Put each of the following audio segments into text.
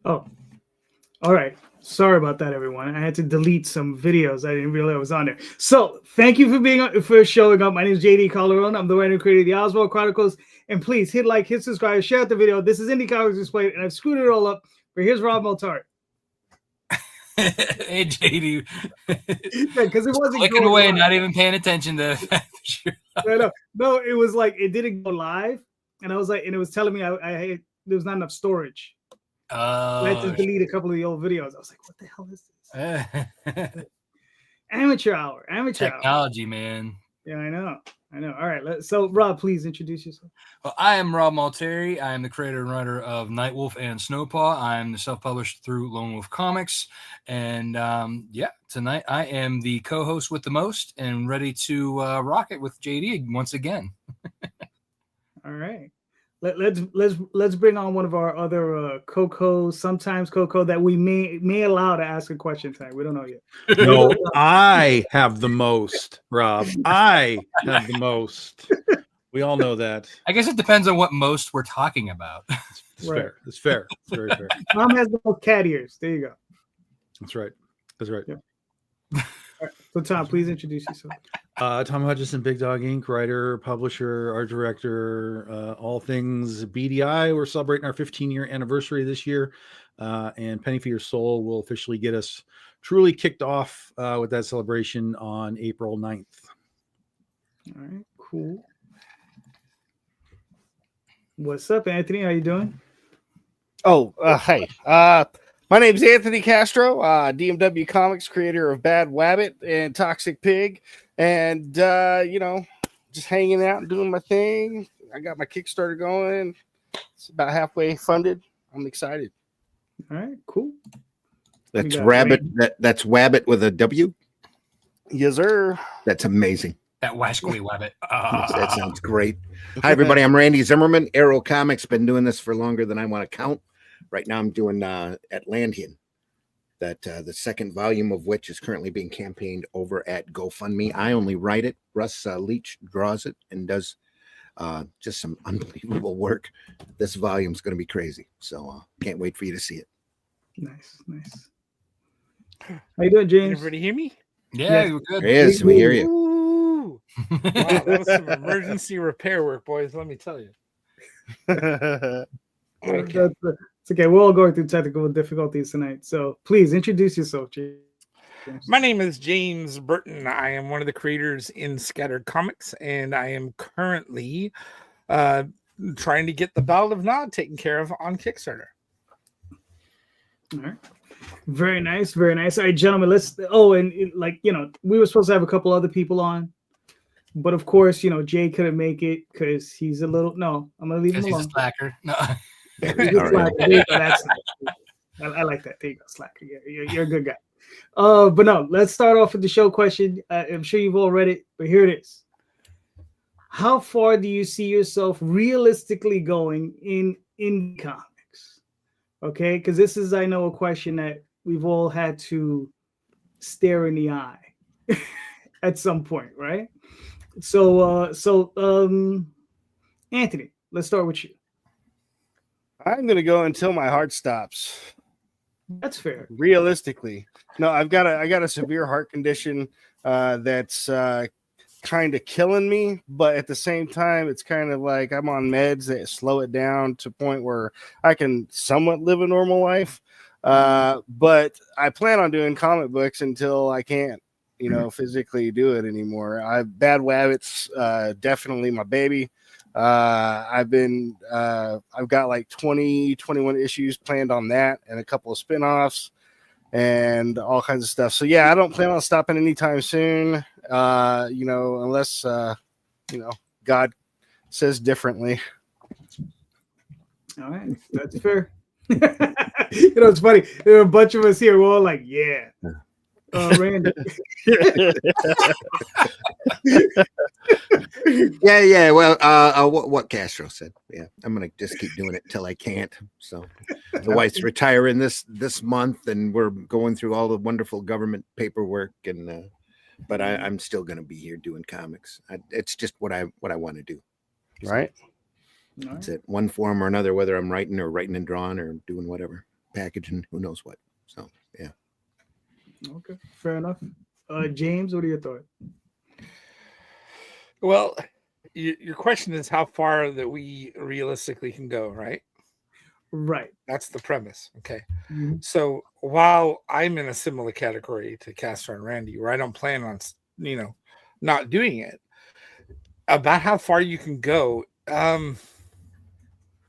Oh, all right. Sorry about that, everyone. I had to delete some videos. I didn't realize I was on there. So, thank you for showing up. My name is JD Calderon. I'm the writer and creator of the Oswald Chronicles. And please hit like, hit subscribe, share out the video. This is Indy Comics Displayed, and I've screwed it all up. But here's Rob Multari. Hey, JD. Because it wasn't clicking away, live. Not even paying attention to. No, it was like it didn't go live, and I was like, and it was telling me I there was not enough storage. I had to delete a couple of the old videos. I was like, what the hell is this? Amateur hour. Technology, man. Yeah, I know. All right. So, Rob, please introduce yourself. Well, I am Rob Multari. I am the creator and writer of Nightwolf and Snowpaw. I'm self-published through Lone Wolf Comics. And, tonight I am the co-host with the most and ready to rock it with JD once again. All right. Let's bring on one of our other sometimes Coco that we may allow to ask a question tonight. We don't know yet. No, I have the most, Rob. I have the most. We all know that. I guess it depends on what most we're talking about. It's right. Fair. It's fair. It's very fair. Tom has the most cat ears. There you go. That's right. That's right. Yeah. All right. So, Tom, please introduce yourself. Tom Hutchison, Big Dog Inc., writer, publisher, art director, all things BDI. We're celebrating our 15-year anniversary this year, and Penny for Your Soul will officially get us truly kicked off with that celebration on April 9th. All right, cool. What's up, Anthony? How you doing? Oh, hey. My name's Anthony Castro, DMW Comics, creator of Bad Wabbit and Toxic Pig. And, just hanging out and doing my thing. I got my Kickstarter going. It's about halfway funded. I'm excited. All right, cool. That's Rabbit. That's Wabbit with a W? Yes, sir. That's amazing. That Washquee Wabbit. That sounds great. Hi, everybody. I'm Randy Zimmerman. Arrow Comics. Been doing this for longer than I want to count. Right now I'm doing Atlantean. That the second volume of which is currently being campaigned over at GoFundMe. I only write it. Russ Leach draws it and does just some unbelievable work. This volume is going to be crazy. So can't wait for you to see it. Nice. How you doing, James? Everybody hear me? Yeah, you're good. There is. We hear you. Ooh. Wow, that was some emergency repair work, boys. Let me tell you. Okay. It's okay. We're all going through technical difficulties tonight. So please introduce yourself, James. My name is James Burton. I am one of the creators in Scattered Comics, and I am currently trying to get the Ballad of Nod taken care of on Kickstarter. All right. Very nice. All right, gentlemen, we were supposed to have a couple other people on, but of course, Jay couldn't make it because he's I'm going to leave him alone. He's a slacker. No. That's nice. I like that. There you go, slacker. You're a good guy. But no, let's start off with the show question. I'm sure you've all read it, but here it is. How far do you see yourself realistically going in comics? Okay, because this is, I know, a question that we've all had to stare in the eye at some point, right? So, Anthony, let's start with you. I'm going to go until my heart stops. That's fair. Realistically. No, I got a severe heart condition that's kind of killing me, but at the same time, it's kind of like I'm on meds that slow it down to a point where I can somewhat live a normal life. But I plan on doing comic books until I can't, physically do it anymore. Bad Wabbit's definitely my baby. I've got like 21 issues planned on that and a couple of spinoffs and all kinds of stuff. So yeah, I don't plan on stopping anytime soon. Unless God says differently. All right, that's fair. It's funny. There are a bunch of us here. We're all like, yeah. Randy. Yeah. Well, what Castro said. Yeah, I'm gonna just keep doing it until I can't. So the wife's retiring this month, and we're going through all the wonderful government paperwork, and but I'm still gonna be here doing comics. It's just what I want to do. Right. It's it, one form or another, whether I'm writing and drawing or doing whatever. package and who knows what. So yeah. Okay, fair enough. James, what are your thoughts? Well, your question is how far that we realistically can go, right? Right. That's the premise. Okay. Mhm. So while I'm in a similar category to Castro and Randy, where I don't plan on, not doing it, about how far you can go,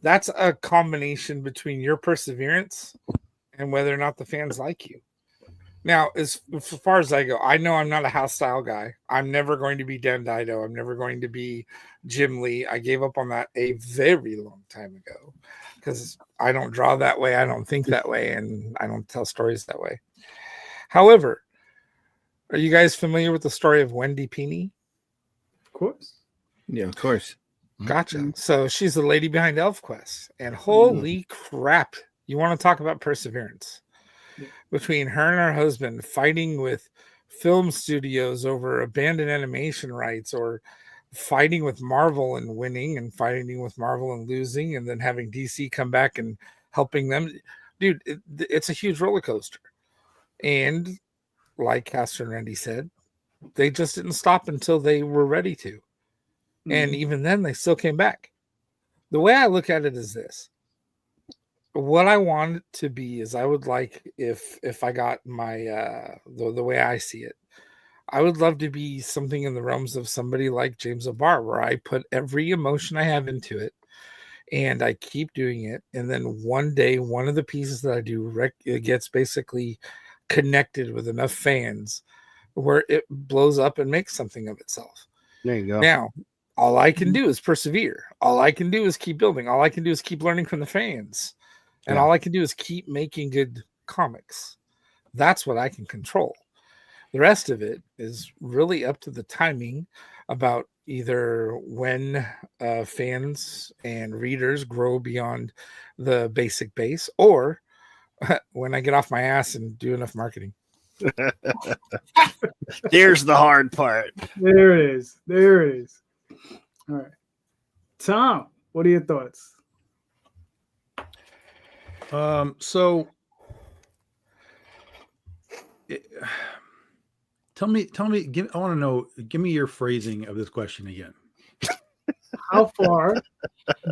that's a combination between your perseverance and whether or not the fans like you. Now, as far as I go, I know I'm not a house style guy. I'm never going to be Dan Dido. I'm never going to be Jim Lee. I gave up on that a very long time ago because I don't draw that way. I don't think that way. And I don't tell stories that way. However, are you guys familiar with the story of Wendy Pini? Of course. Yeah, of course. Gotcha. So she's the lady behind ElfQuest. And holy crap, you want to talk about perseverance. Between her and her husband fighting with film studios over abandoned animation rights, or fighting with Marvel and winning, and fighting with Marvel and losing, and then having DC come back and helping them. Dude, it's a huge roller coaster. And like Castro and Randy said, they just didn't stop until they were ready to. And even then, they still came back. The way I look at it is this. What I want it to be is I would like, if I got my the way I see it, I would love to be something in the realms of somebody like James O'Barr, where I put every emotion I have into it and I keep doing it, and then one day one of the pieces that I do it gets basically connected with enough fans where it blows up and makes something of itself. There you go. Now, all I can do is persevere. All I can do is keep building. All I can do is keep learning from the fans. And all I can do is keep making good comics. That's what I can control. The rest of it is really up to the timing about either when fans and readers grow beyond the basic base, or when I get off my ass and do enough marketing. Here's the hard part. There it is. There it is. All right. Tom, what are your thoughts? So tell me, I want to know, give me your phrasing of this question again. How far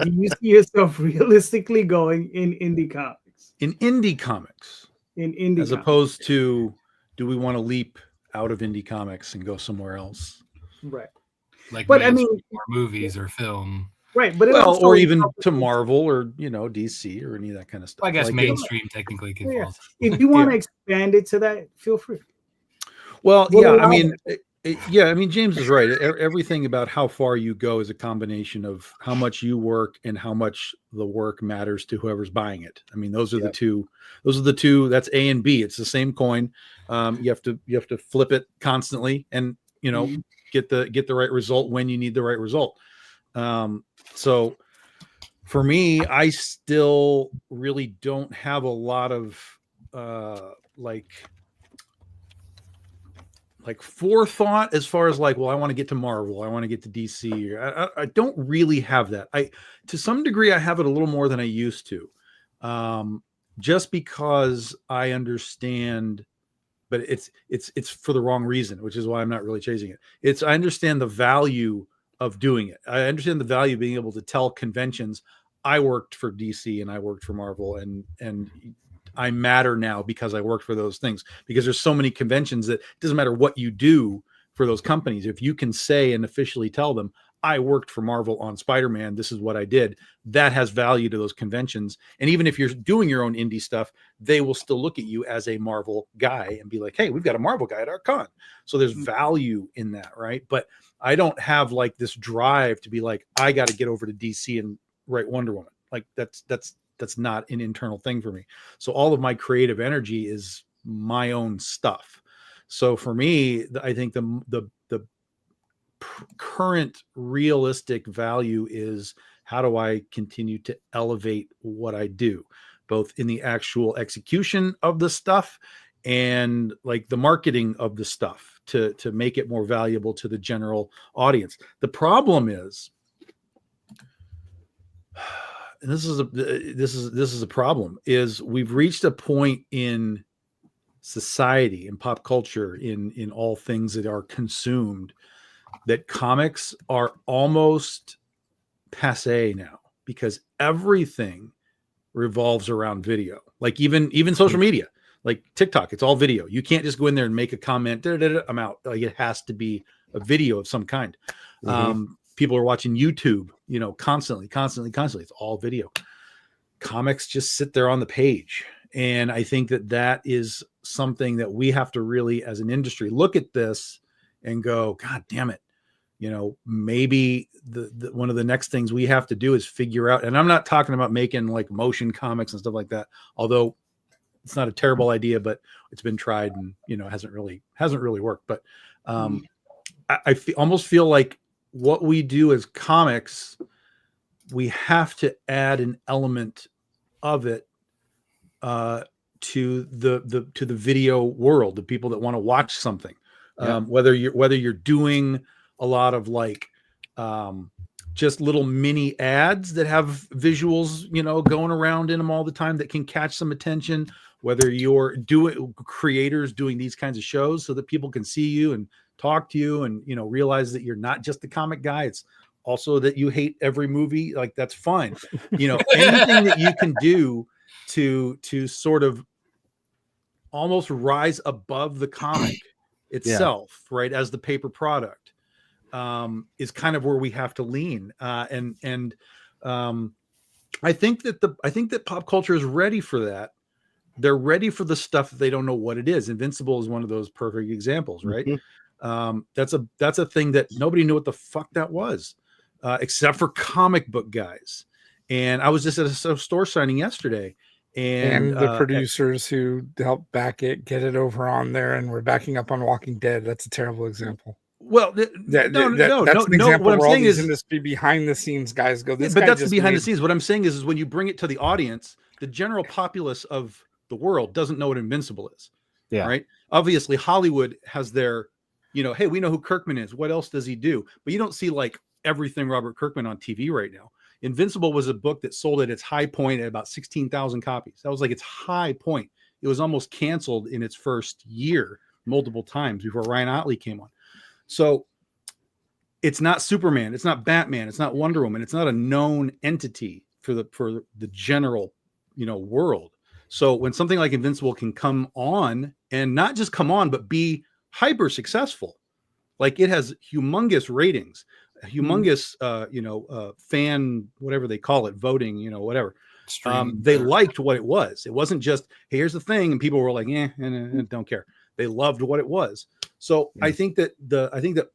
do you see yourself realistically going in indie comics? In indie comics. In indie as comics. opposed to, do we want to leap out of indie comics and go somewhere else? Right. Like, but I mean, or movies or film. Right, but or even to Marvel or DC or any of that kind of stuff. I guess like mainstream technically could fall. If you want to expand it to that, feel free. Well, yeah, I mean, James is right. Everything about how far you go is a combination of how much you work and how much the work matters to whoever's buying it. I mean, those are the two. Those are the two. That's A and B. It's the same coin. You have to flip it constantly, and get the right result when you need the right result. So for me, I still really don't have a lot of like forethought as far as like, well, I want to get to Marvel, I want to get to DC. I don't really have that. To some degree, I have it a little more than I used to, just because I understand, but it's for the wrong reason, which is why I'm not really chasing it. I understand the value of doing it. I understand the value of being able to tell conventions, I worked for DC and I worked for Marvel, and I matter now because I worked for those things. Because there's so many conventions that it doesn't matter what you do for those companies. If you can say and officially tell them, I worked for Marvel on Spider-Man, this is what I did, that has value to those conventions. And even if you're doing your own indie stuff, they will still look at you as a Marvel guy and be like, hey, we've got a Marvel guy at our con. So there's value in that, right? But I don't have like this drive to be like, I got to get over to DC and write Wonder Woman. Like that's not an internal thing for me. So all of my creative energy is my own stuff. So for me, I think the current realistic value is, how do I continue to elevate what I do, both in the actual execution of the stuff and like the marketing of the stuff to make it more valuable to the general audience. The problem is, and this is a problem, is we've reached a point in society and pop culture in all things that are consumed that comics are almost passe now, because everything revolves around video. Like even social media, like TikTok, it's all video. You can't just go in there and make a comment, I'm out. Like, it has to be a video of some kind. People are watching YouTube, constantly. It's all video. Comics just sit there on the page. And I think that is something that we have to really, as an industry, look at this and go, God damn it. Maybe the one of the next things we have to do is figure out, and I'm not talking about making like motion comics and stuff like that, although it's not a terrible idea, but it's been tried and, hasn't really worked. But I almost feel like what we do as comics, we have to add an element of it to the video world, the people that want to watch something, whether you're doing a lot of like just little mini ads that have visuals, going around in them all the time that can catch some attention, whether you're creators doing these kinds of shows so that people can see you and talk to you and, realize that you're not just the comic guy. It's also that you hate every movie. Like, that's fine. Anything that you can do to sort of almost rise above the comic itself, right, as the paper product, is kind of where we have to lean. And I think that pop culture is ready for that. They're ready for the stuff that they don't know what it is. Invincible is one of those perfect examples, right? That's a thing that nobody knew what the fuck that was, except for comic book guys. And I was just at a store signing yesterday, and the producers who helped back it, get it over on there, and we're backing up on Walking Dead. That's a terrible example. Well, that's an example what I'm where all saying these is industry behind the scenes guys go. This but guy that's just the behind made- the scenes. What I'm saying is when you bring it to the audience, the general populace of the world doesn't know what Invincible is. Yeah. Right. Obviously, Hollywood has their, hey, we know who Kirkman is. What else does he do? But you don't see like everything Robert Kirkman on TV right now. Invincible was a book that sold at its high point at about 16,000 copies. That was like its high point. It was almost canceled in its first year multiple times before Ryan Otley came on. So it's not Superman. It's not Batman. It's not Wonder Woman. It's not a known entity for the general, world. So when something like Invincible can come on, and not just come on, but be hyper successful, like it has humongous ratings, humongous, fan, whatever they call it, voting, whatever. They liked what it was. It wasn't just, hey, here's the thing, and people were like, don't care. They loved what it was. So I think that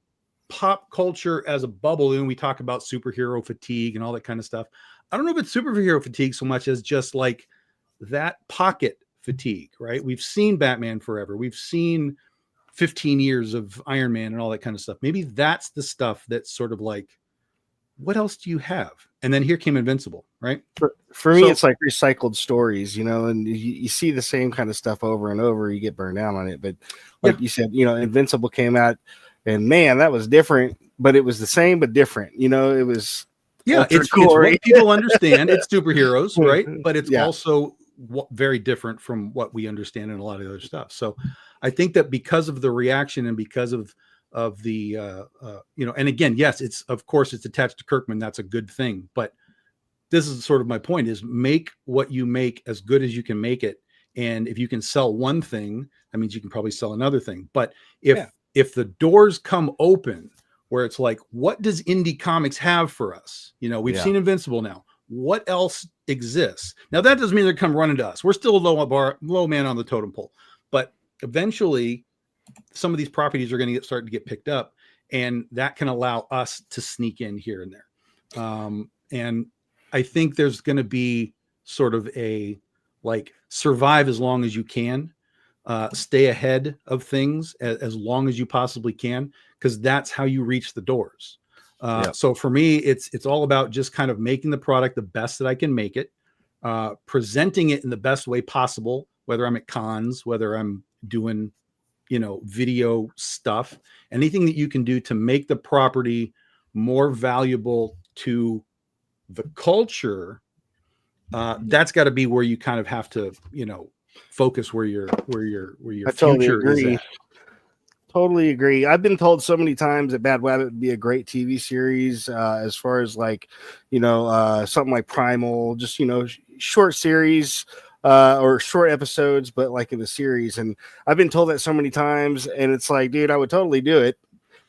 pop culture as a bubble, and we talk about superhero fatigue and all that kind of stuff. I don't know if it's superhero fatigue so much as just like that pocket fatigue, right? We've seen Batman Forever. We've seen 15 years of Iron Man and all that kind of stuff. Maybe that's the stuff that's sort of like, what else do you have? And then here came Invincible, right? For me, it's like recycled stories, and you see the same kind of stuff over and over. You get burned out on it. But like you said, Invincible came out, and man, that was different, but it was the same, but different. It was, it's what people understand. It's superheroes, right? But it's also very different from what we understand in a lot of other stuff. So I think that because of the reaction and because of the, and again, yes, it's attached to Kirkman. That's a good thing. But this is sort of my point, is make what you make as good as you can make it. And if you can sell one thing, that means you can probably sell another thing. But if the doors come open where it's like, what does indie comics have for us? We've seen Invincible now. What else exists? Now, that doesn't mean they're come running to us. We're still a low man on the totem pole. But eventually, some of these properties are going to start to get picked up, and that can allow us to sneak in here and there. And I think there's going to be sort of a like survive as long as you can, stay ahead of things as long as you possibly can, because that's how you reach the doors. So for me, it's all about just kind of making the product the best that I can make it, presenting it in the best way possible, whether I'm at cons, whether I'm doing, video stuff, anything that you can do to make the property more valuable to the culture that's got to be where you kind of have to, focus where your I totally future is agree. at. Totally agree. I've been told so many times that Bad Rabbit would be a great TV series, as far as like, something like Primal, just, short series, or short episodes, but like in the series. And I've been told that so many times, and it's like, dude, I would totally do it.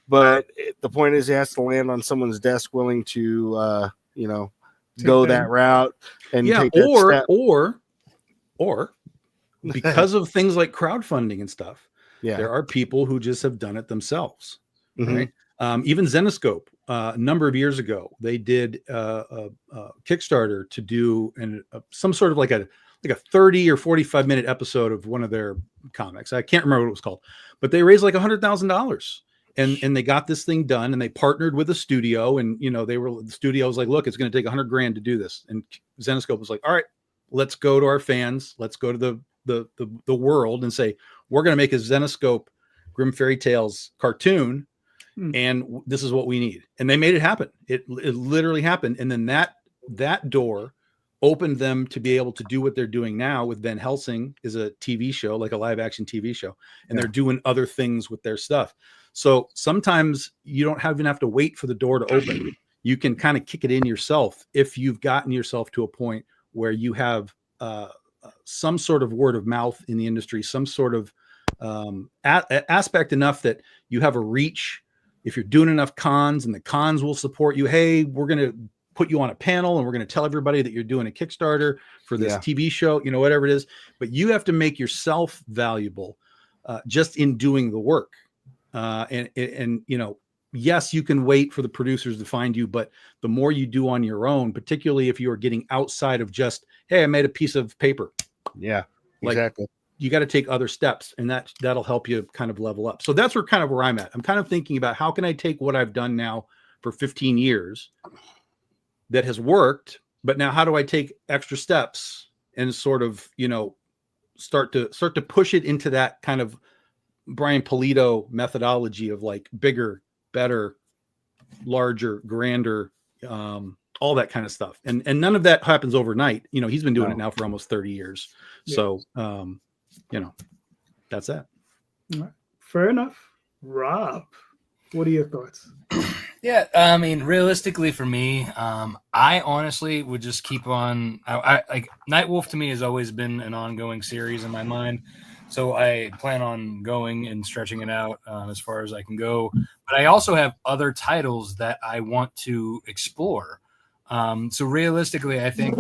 But the point is, it has to land on someone's desk willing to, go that route and take that step. or because of things like crowdfunding and stuff. Yeah. There are people who just have done it themselves, Mhm. right? Even Zenoscope, a number of years ago, they did a Kickstarter to do some sort of like a 30 or 45-minute episode of one of their comics. I can't remember what it was called, but they raised like $100,000, and they got this thing done, and they partnered with a studio, and the studio was like, look, it's going to take $100,000 to do this, and Zenoscope was like, all right, let's go to our fans, let's go to the world and say, we're going to make a Zenoscope Grim Fairy Tales cartoon, and this is what we need. And they made it happen. It literally happened. And then that door opened them to be able to do what they're doing now with Van Helsing, is a TV show, like a live action TV show. And they're doing other things with their stuff. So sometimes you don't even have to wait for the door to open. You can kind of kick it in yourself if you've gotten yourself to a point where you have some sort of word of mouth in the industry, some sort of aspect enough that you have a reach. If you're doing enough cons and the cons will support you, hey, we're going to put you on a panel and we're going to tell everybody that you're doing a Kickstarter for this TV show, whatever it is. But you have to make yourself valuable just in doing the work. Yes, you can wait for the producers to find you, but the more you do on your own, particularly if you are getting outside of just, hey, I made a piece of paper. Yeah, like, exactly. You got to take other steps, and that'll help you kind of level up. So that's where I'm at. I'm kind of thinking about, how can I take what I've done now for 15 years that has worked, but now how do I take extra steps and sort of, start to push it into that kind of Brian Pulido methodology of like bigger, better, larger, grander, all that kind of stuff. And none of that happens overnight. He's been doing it now for almost 30 years. So, that's that. All right. Fair enough. Rob, what are your thoughts? Yeah, I mean, realistically for me, I honestly would just keep on. I like Nightwolf to me has always been an ongoing series in my mind. So I plan on going and stretching it out as far as I can go. But I also have other titles that I want to explore. So realistically, I think,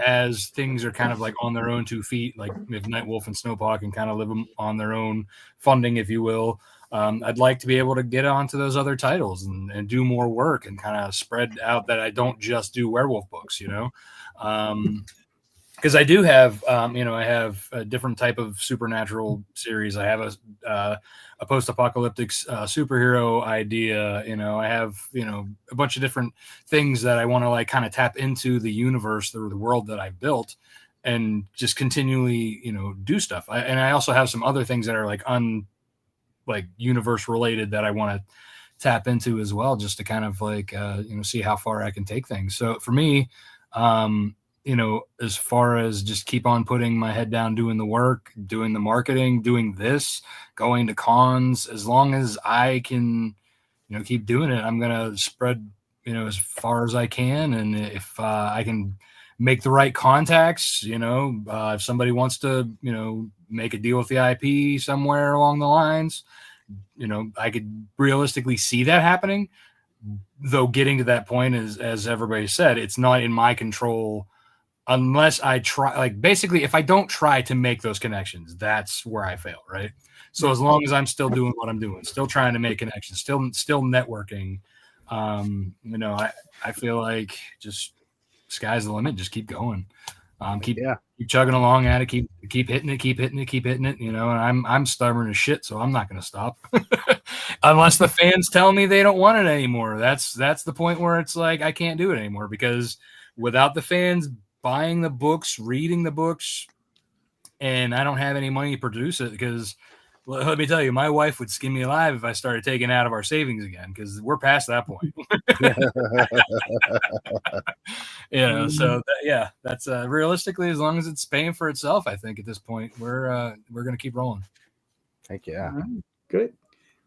as things are kind of like on their own 2 feet, like if Nightwolf and Snowpaw can kind of live on their own funding, if you will, I'd like to be able to get onto those other titles and do more work and kind of spread out that I don't just do werewolf books, because I do have, I have a different type of supernatural series. I have a post-apocalyptic superhero idea. I have, a bunch of different things that I want to like kind of tap into the universe or the world that I've built and just continually, do stuff. And I also have some other things that are like universe related that I want to tap into as well, just to kind of like, see how far I can take things. So for me, as far as just keep on putting my head down, doing the work, doing the marketing, doing this, going to cons, as long as I can, keep doing it, I'm going to spread, as far as I can. And if I can make the right contacts, if somebody wants to, make a deal with the IP somewhere along the lines, I could realistically see that happening. Though getting to that point is, as everybody said, it's not in my control unless I try. Like basically, if I don't try to make those connections, that's where I fail, right? So as long as I'm still doing what I'm doing, still trying to make connections, still networking, I feel like just sky's the limit. Just keep going. Keep chugging along at it. Keep hitting it. And I'm stubborn as shit, so I'm not going to stop unless the fans tell me they don't want it anymore. That's the point where it's like I can't do it anymore, because without the fans buying the books, reading the books, and I don't have any money to produce it, because let me tell you, my wife would skin me alive if I started taking out of our savings again, because we're past that point. You know, so that's realistically, as long as it's paying for itself, I think at this point we're going to keep rolling. Heck yeah. Good.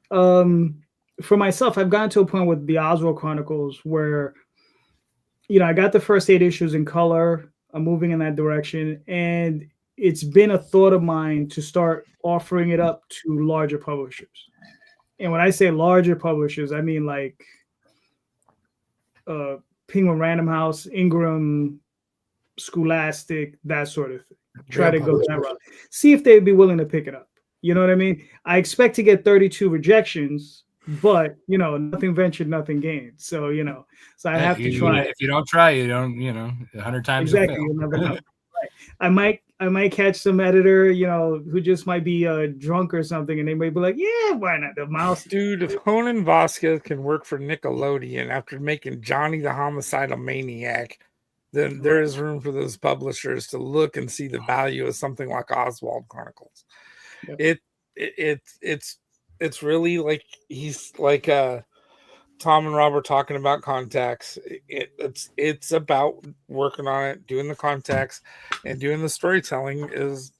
For myself, I've gotten to a point with the Oswald Chronicles where, I got the first 8 issues in color. I'm moving in that direction, and it's been a thought of mine to start offering it up to larger publishers. And when I say larger publishers, I mean like Penguin Random House, Ingram, Scholastic, that sort of thing. Try to go that route. See if they'd be willing to pick it up. You know what I mean? I expect to get 32 rejections, but nothing ventured, nothing gained. So so I have to try. If you don't try, you don't. 100 times exactly. You'll never know. Right. I might catch some editor, who just might be drunk or something, and they might be like, "Yeah, why not the mouse?" Dude, if Conan Vasquez can work for Nickelodeon after making Johnny the Homicidal Maniac, then there is room for those publishers to look and see the value of something like Oswald Chronicles. Yep. It's really like he's like Tom and Rob are talking about contacts. It's about working on it, doing the contacts, and doing the storytelling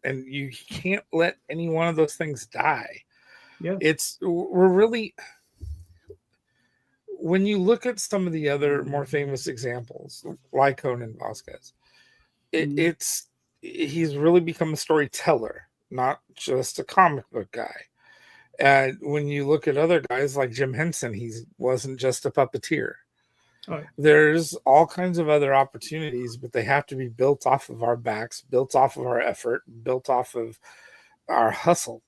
and you can't let any one of those things die. Yeah, we're really, when you look at some of the other more famous examples, like Conan Vasquez, he's really become a storyteller, not just a comic book guy. And when you look at other guys like Jim Henson, he wasn't just a puppeteer. Oh, yeah. There's all kinds of other opportunities, but they have to be built off of our backs, built off of our effort, built off of our hustle.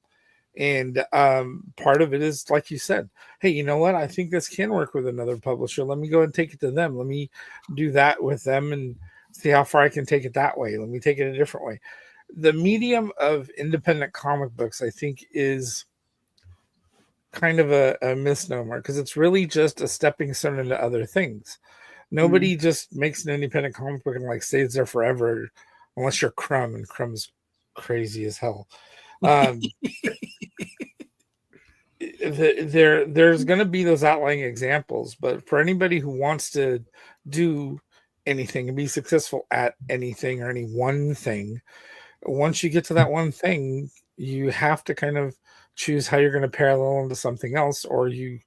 And part of it is, like you said, hey, you know what? I think this can work with another publisher. Let me go and take it to them. Let me do that with them and see how far I can take it that way. Let me take it a different way. The medium of independent comic books, I think, is kind of a misnomer, because it's really just a stepping stone into other things. Nobody just makes an independent comic book and like stays there forever, unless you're Crumb, and Crumb's crazy as hell. There's going to be those outlying examples, but for anybody who wants to do anything and be successful at anything or any one thing, once you get to that one thing, you have to kind of choose how you're going to parallel into something else, or you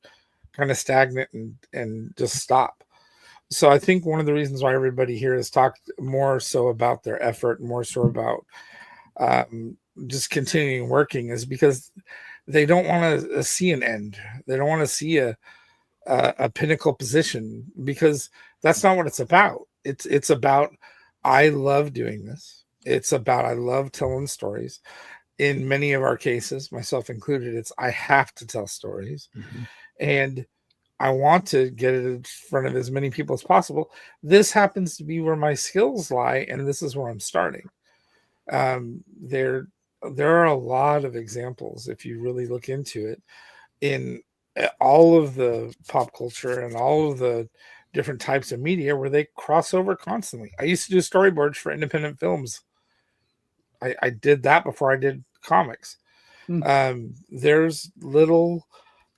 kind of stagnate and just stop. So I think one of the reasons why everybody here has talked more so about their effort, more so about just continuing working, is because they don't want to see an end. They don't want to see a pinnacle position, because that's not what it's about. It's about, I love doing this. It's about, I love telling stories. In many of our cases, myself included, it's I have to tell stories, and I want to get it in front of as many people as possible. This happens to be where my skills lie, and this is where I'm starting. There are a lot of examples, if you really look into it, in all of the pop culture and all of the different types of media where they cross over constantly. I used to do storyboards for independent films. I did that before I did comics. There's little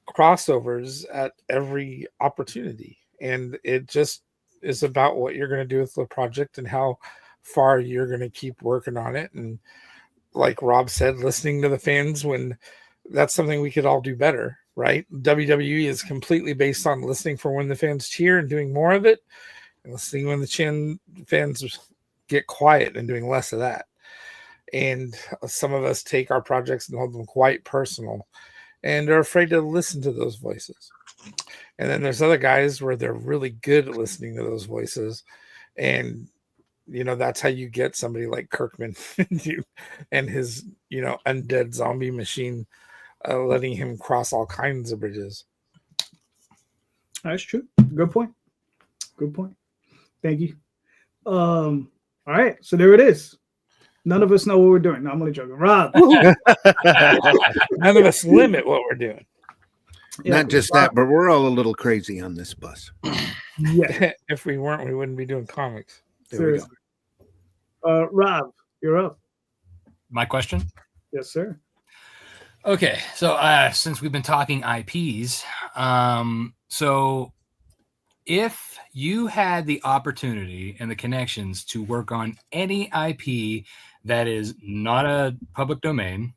crossovers at every opportunity, and it just is about what you're going to do with the project and how far you're going to keep working on it. And like Rob said, listening to the fans, when that's something we could all do better, right? WWE is completely based on listening for when the fans cheer and doing more of it, and listening when the fans get quiet and doing less of that. And some of us take our projects and hold them quite personal and are afraid to listen to those voices. And then there's other guys where they're really good at listening to those voices. And, that's how you get somebody like Kirkman and his, undead zombie machine, letting him cross all kinds of bridges. That's true. Good point. Thank you. All right. So there it is. None of us know what we're doing. No, I'm only joking. Rob. None of us limit what we're doing. Yeah, not just that, but we're all a little crazy on this bus. Yeah. If we weren't, we wouldn't be doing comics. There we go. Rob, you're up. My question? Yes, sir. Okay. So since we've been talking IPs, so if you had the opportunity and the connections to work on any IP that is not a public domain,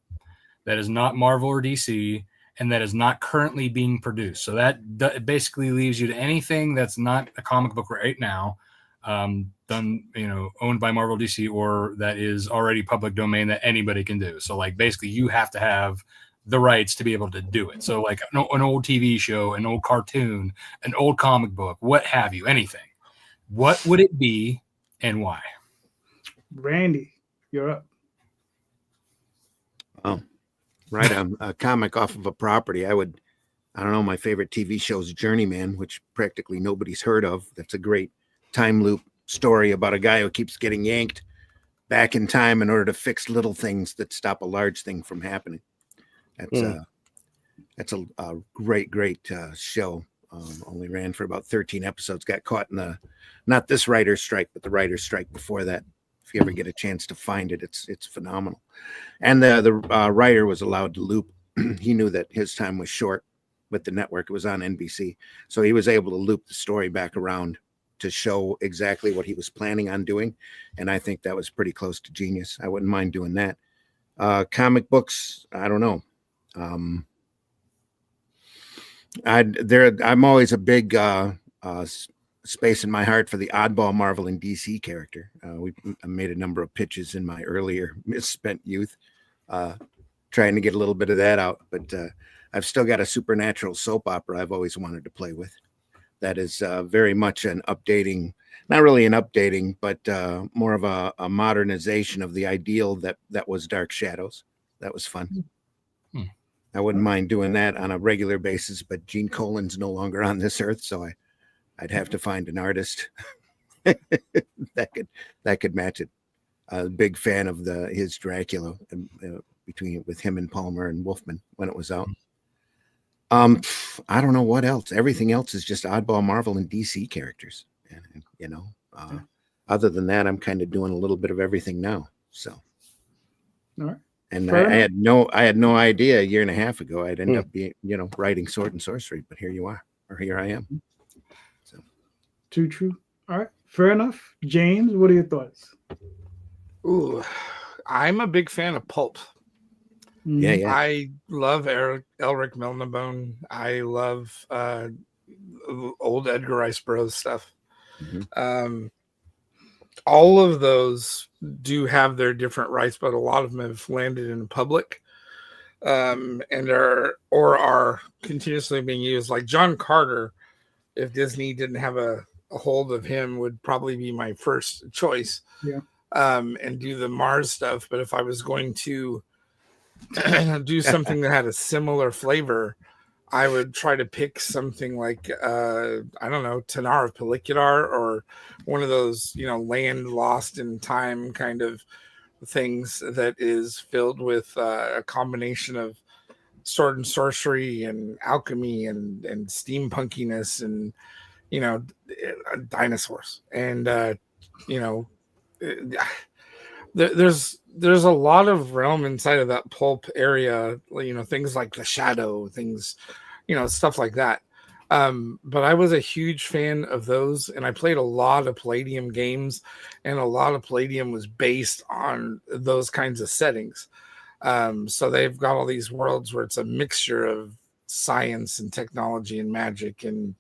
that is not Marvel or DC, and that is not currently being produced. So that basically leaves you to anything that's not a comic book right now, done, owned by Marvel, DC, or that is already public domain that anybody can do. So like basically you have to have the rights to be able to do it. So like an old TV show, an old cartoon, an old comic book, what have you, anything. What would it be and why? Randy, you're up. Oh, write a comic off of a property. I don't know, my favorite TV show is Journeyman, which practically nobody's heard of. That's a great time loop story about a guy who keeps getting yanked back in time in order to fix little things that stop a large thing from happening. That's a great show. Only ran for about 13 episodes. Got caught in not this writer's strike, but the writer's strike before that. If you ever get a chance to find it, it's phenomenal. And the writer was allowed to loop. He knew that his time was short with the network. It was on NBC, so he was able to loop the story back around to show exactly what he was planning on doing. And I think that was pretty close to genius. I wouldn't mind doing that. Comic books, I don't know. I'm always a big space in my heart for the oddball Marvel and DC character. I made a number of pitches in my earlier misspent youth, trying to get a little bit of that out. But I've still got a supernatural soap opera I've always wanted to play with. That is very much an updating, not really an updating, but more of a modernization of the ideal that was Dark Shadows. That was fun. I wouldn't mind doing that on a regular basis, but Gene Colan's no longer on this earth, so I'd have to find an artist that could match it. A big fan of his Dracula, with him and Palmer and Wolfman when it was out. I don't know what else. Everything else is just oddball Marvel and DC characters, other than that, I'm kind of doing a little bit of everything now. So, all right. And I had no idea a year and a half ago I'd end up being, writing Sword and Sorcery, but here I am. So, too true. All right, fair enough. James, what are your thoughts? Ooh, I'm a big fan of pulp. Yeah. I love Elric Melnibone. I love old Edgar Rice Burroughs stuff. Mm-hmm. All of those do have their different rights, but a lot of them have landed in public, and are continuously being used. Like John Carter, if Disney didn't have a hold of him, would probably be my first choice. Yeah. And do the Mars stuff. But if I was going to do something that had a similar flavor, I would try to pick something like I don't know, Tanar of Pellicular, or one of those, land lost in time kind of things that is filled with a combination of sword and sorcery and alchemy and steampunkiness and dinosaurs and there's a lot of realm inside of that pulp area, things like The Shadow, things, stuff like that. But I was a huge fan of those, and I played a lot of Palladium games, and a lot of Palladium was based on those kinds of settings. So they've got all these worlds where it's a mixture of science and technology and magic and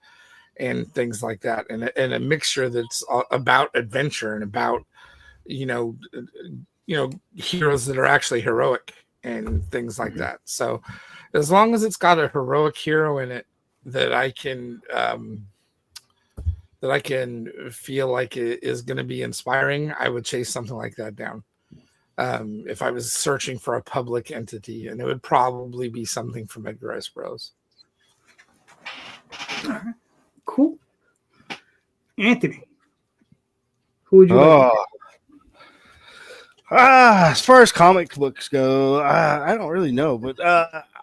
things like that, and a mixture that's about adventure and about heroes that are actually heroic and things like that. So as long as it's got a heroic hero in it that I can feel like it is going to be inspiring, I would chase something like that down. If I was searching for a public entity, and it would probably be something from Edgar Rice Burroughs. Cool. Anthony, who would you like to pick? As far as comic books go, I don't really know, but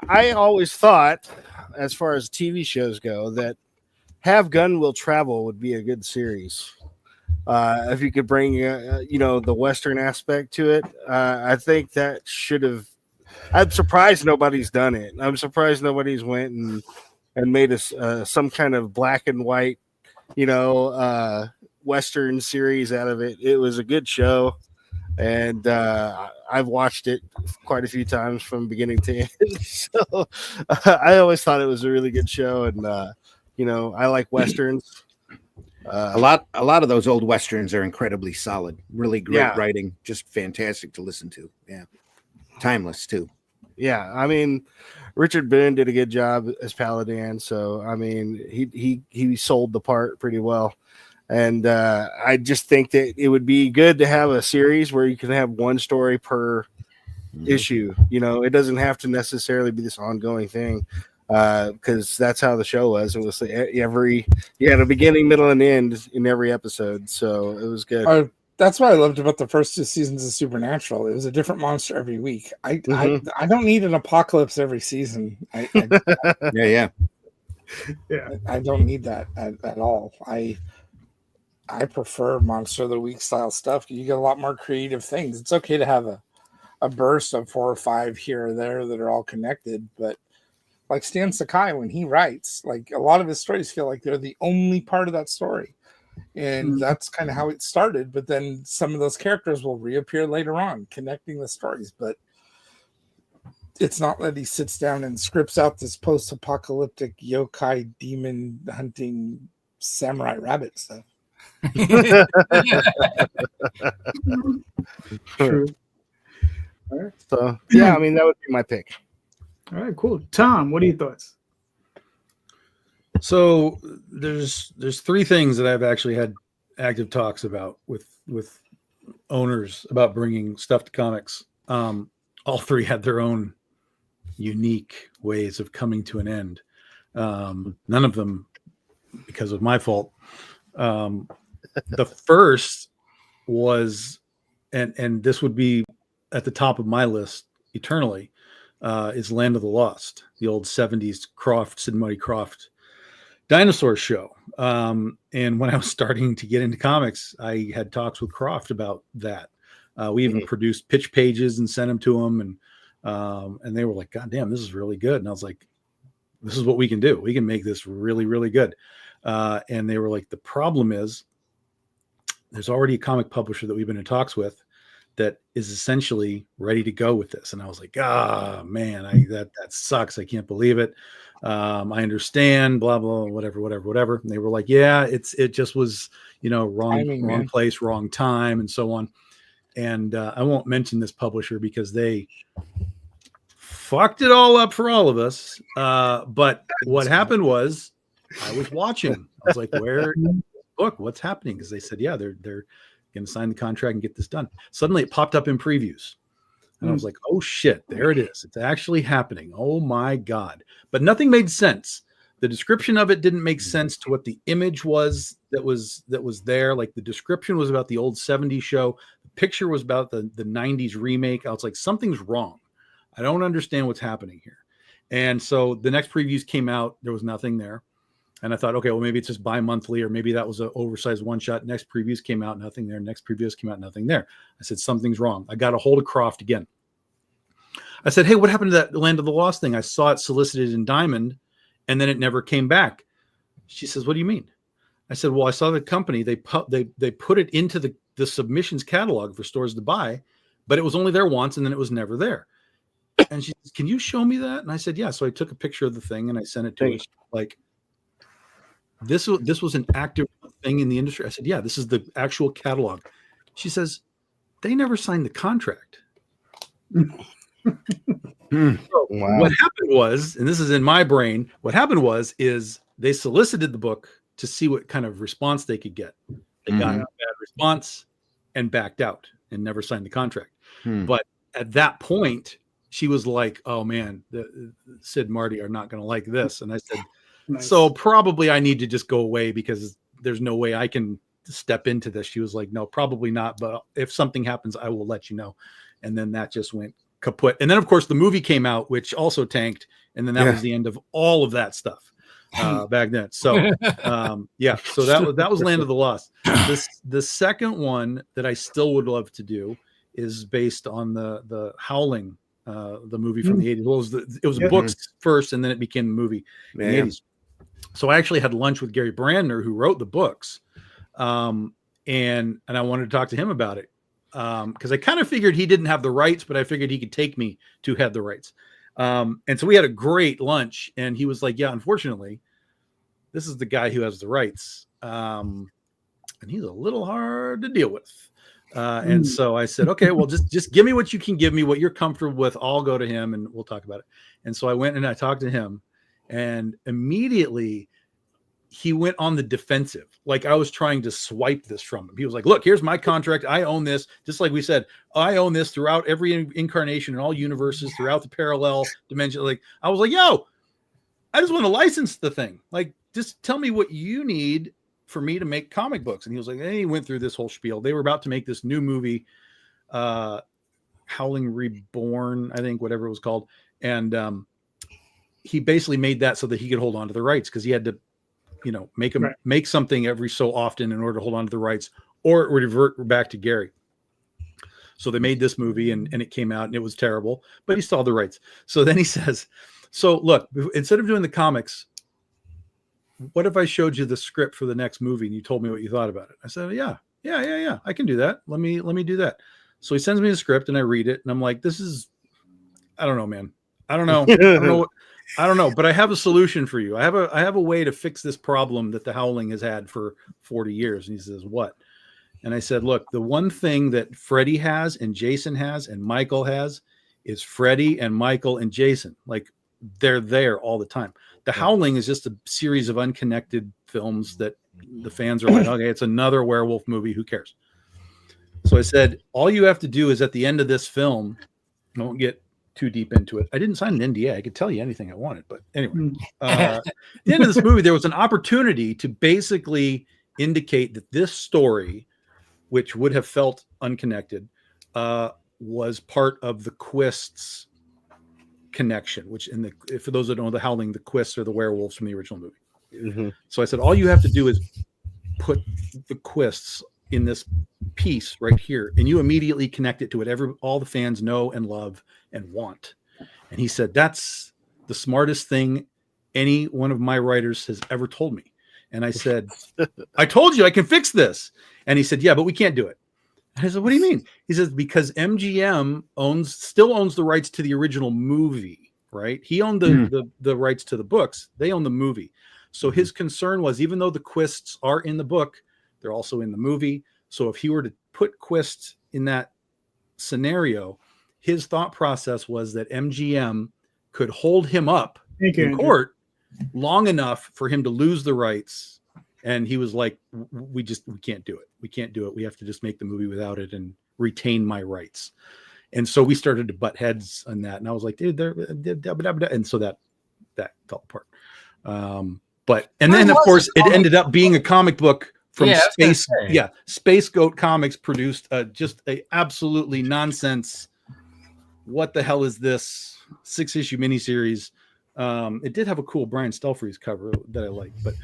I always thought, as far as TV shows go, that Have Gun Will Travel would be a good series. If you could bring, the Western aspect to it, I think that should have. I'm surprised nobody's done it. I'm surprised nobody's went and made us some kind of black and white Western series out of it. It was a good show, and I've watched it quite a few times from beginning to end. So I always thought it was a really good show, and I like Westerns. A lot of those old Westerns are incredibly solid, really great writing, just fantastic to listen to. Yeah. Timeless too. Yeah. I mean, Richard Boone did a good job as Paladin. So, I mean, he sold the part pretty well. And I just think that it would be good to have a series where you can have one story per issue. It doesn't have to necessarily be this ongoing thing. Because that's how the show was. It was you had a beginning, middle, and end in every episode, so it was good. That's what I loved about the first 2 seasons of Supernatural. It was a different monster every week. I don't need an apocalypse every season. Yeah. I don't need that at all. I prefer monster of the week style stuff. You get a lot more creative things. It's okay to have a burst of 4 or 5 here or there that are all connected, but like Stan Sakai, when he writes, like a lot of his stories feel like they're the only part of that story. And that's kind of how it started. But then some of those characters will reappear later on, connecting the stories. But it's not that he sits down and scripts out this post-apocalyptic yokai demon hunting samurai rabbit stuff. True. All right. So, yeah, I mean, that would be my pick. All right, cool. Tom, what are your thoughts? So there's 3 things that I've actually had active talks about with owners about bringing stuff to comics. All 3 had their own unique ways of coming to an end. None of them because of my fault. The first was, and this would be at the top of my list eternally, is Land of the Lost, the old 70s Sid and Marty Krofft dinosaur show. And when I was starting to get into comics, I had talks with Krofft about that. We even produced pitch pages and sent them to him, and they were like, "God damn, this is really good." And I was like, "This is what we can do. We can make this really, really good." And they were like, "The problem is, there's already a comic publisher that we've been in talks with that is essentially ready to go with this." And I was like, man, that sucks. I can't believe it. I understand, blah, blah, whatever. And they were like, yeah, it just was, wrong place, wrong time, and so on. And I won't mention this publisher because they fucked it all up for all of us. But what happened was I was watching. I was like, where book? What's happening? Because they said, yeah, they're going to sign the contract and get this done. Suddenly it popped up in previews. And I was like, oh shit, there it is. It's actually happening. Oh my God. But nothing made sense. The description of it didn't make sense to what the image was that was there. Like the description was about the old 70s show. The picture was about the 90s remake. I was like, something's wrong. I don't understand what's happening here. And so the next previews came out. There was nothing there. And I thought, okay, well, maybe it's just bi-monthly, or maybe that was an oversized one-shot. Next previews came out, nothing there. Next previews came out, nothing there. I said, something's wrong. I got a hold of Krofft again. I said, hey, what happened to that Land of the Lost thing? I saw it solicited in Diamond, and then it never came back. She says, what do you mean? I said, well, I saw the company. They put it into the submissions catalog for stores to buy, but it was only there once, and then it was never there. And she says, can you show me that? And I said, yeah. So I took a picture of the thing, and I sent it to her. Like, this was an active thing in the industry. I said, yeah, this is the actual catalog. She says, they never signed the contract. So what happened was, and this is in my brain, what happened is they solicited the book to see what kind of response they could get. They got a bad response and backed out and never signed the contract. But at that point, she was like, oh man, Sid and Marty are not going to like this. And I said, nice. So probably I need to just go away because there's no way I can step into this. She was like, no, probably not. But if something happens, I will let you know. And then that just went kaput. And then, of course, the movie came out, which also tanked. And then that was the end of all of that stuff back then. So, so that was Land of the Lost. The second one that I still would love to do is based on the Howling, the movie from the 80s. Well, it was books first, and then it became a movie in the 80s. So I actually had lunch with Gary Brandner, who wrote the books, and I wanted to talk to him about it because I kind of figured he didn't have the rights, but I figured he could take me to have the rights. And so we had a great lunch, and he was like, "Yeah, unfortunately, this is the guy who has the rights, and he's a little hard to deal with." And so I said, "Okay, well, just give me what you can give me, what you're comfortable with. I'll go to him, and we'll talk about it." And so I went and I talked to him. And immediately he went on the defensive. Like I was trying to swipe this from him. He was like, "Look, here's my contract. I own this." Just like we said, I own this throughout every incarnation in all universes, throughout the parallel dimension. Like I was like, "Yo, I just want to license the thing. Like, just tell me what you need for me to make comic books." And he was like, and he went through this whole spiel. They were about to make this new movie, Howling Reborn, I think, whatever it was called. And, he basically made that so that he could hold on to the rights because he had to, make something every so often in order to hold on to the rights, or it would revert back to Gary. So they made this movie and it came out and it was terrible, but he still had the rights. So then he says, "So look, instead of doing the comics, what if I showed you the script for the next movie and you told me what you thought about it?" I said, yeah, I can do that. Let me do that. So he sends me the script and I read it and I'm like, I don't know, man. I don't know, but I have a solution for you. I have a way to fix this problem that the Howling has had for 40 years. And he says, "What?" And I said, "Look, the one thing that Freddie has and Jason has and Michael has is Freddie and Michael and Jason. Like they're there all the time. The Howling is just a series of unconnected films that the fans are like, okay, it's another werewolf movie. Who cares?" So I said, all you have to do is at the end of this film, I won't get too deep into it. I didn't sign an NDA. I could tell you anything I wanted, but anyway, at the end of this movie, there was an opportunity to basically indicate that this story, which would have felt unconnected, was part of the Quists connection, which for those that don't know, the Howling, the Quists are the werewolves from the original movie. Mm-hmm. So I said, all you have to do is put the Quists in this piece right here, and you immediately connect it to what all the fans know and love and want. And he said, "That's the smartest thing any one of my writers has ever told me." And I said, "I told you I can fix this." And he said, "Yeah, but we can't do it." And I said, "What do you mean?" He says, "Because MGM still owns the rights to the original movie, right? He owned the rights to the books. They own the movie. So his concern was, even though the Quists are in the book, they're also in the movie. So if he were to put Quist in that scenario, his thought process was that MGM could hold him up in court long enough for him to lose the rights." And he was like, we can't do it. We can't do it. We have to just make the movie without it and retain my rights." And so we started to butt heads on that. And I was like, "Dude, and so that fell apart. And then of course it ended up being a comic book from Space. Yeah. Space Goat Comics produced just a absolutely nonsense. What the hell is this 6-issue miniseries? It did have a cool Brian Stelfreeze cover that I liked, but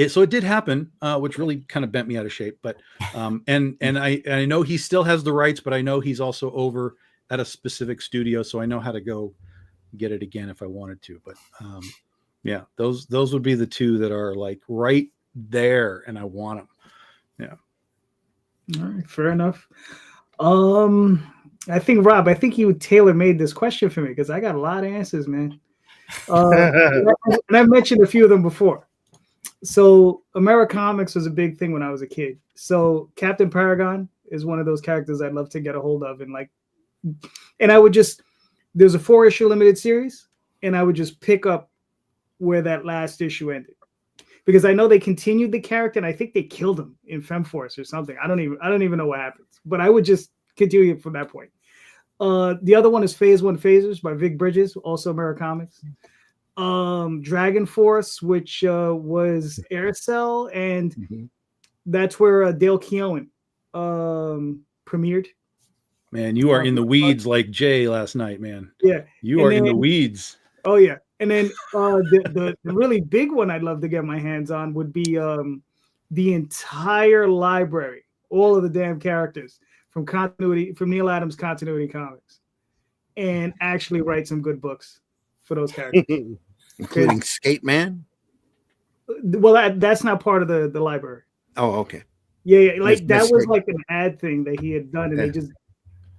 so it did happen, which really kind of bent me out of shape. But and I know he still has the rights, but I know he's also over at a specific studio, so I know how to go get it again if I wanted to. But those would be the two that are like right there, and I want them. Yeah. All right, fair enough. I think Rob, you tailor-made this question for me because I got a lot of answers, man. And I've mentioned a few of them before. So Americomics was a big thing when I was a kid. So Captain Paragon is one of those characters I'd love to get a hold of, and I would there's a 4-issue limited series, and I would just pick up where that last issue ended, because I know they continued the character, and I think they killed him in Femforce or something. I don't even know what happens, but I would just continue it from that point. The other one is Phase 1 Phasers by Vic Bridges, also Americomics. Dragon Force, which was Aircell, and that's where Dale Keown premiered. Man, you are in the weeds like Jay last night, man. Yeah, you are in the weeds. Oh yeah, and then the really big one I'd love to get my hands on would be the entire library, all of the damn characters from Neil Adams Continuity Comics, and actually write some good books for those characters. including Skate Man. Well, that's not part of the library. Oh, okay. Yeah, like that was mystery. like an ad thing that he had done, and they just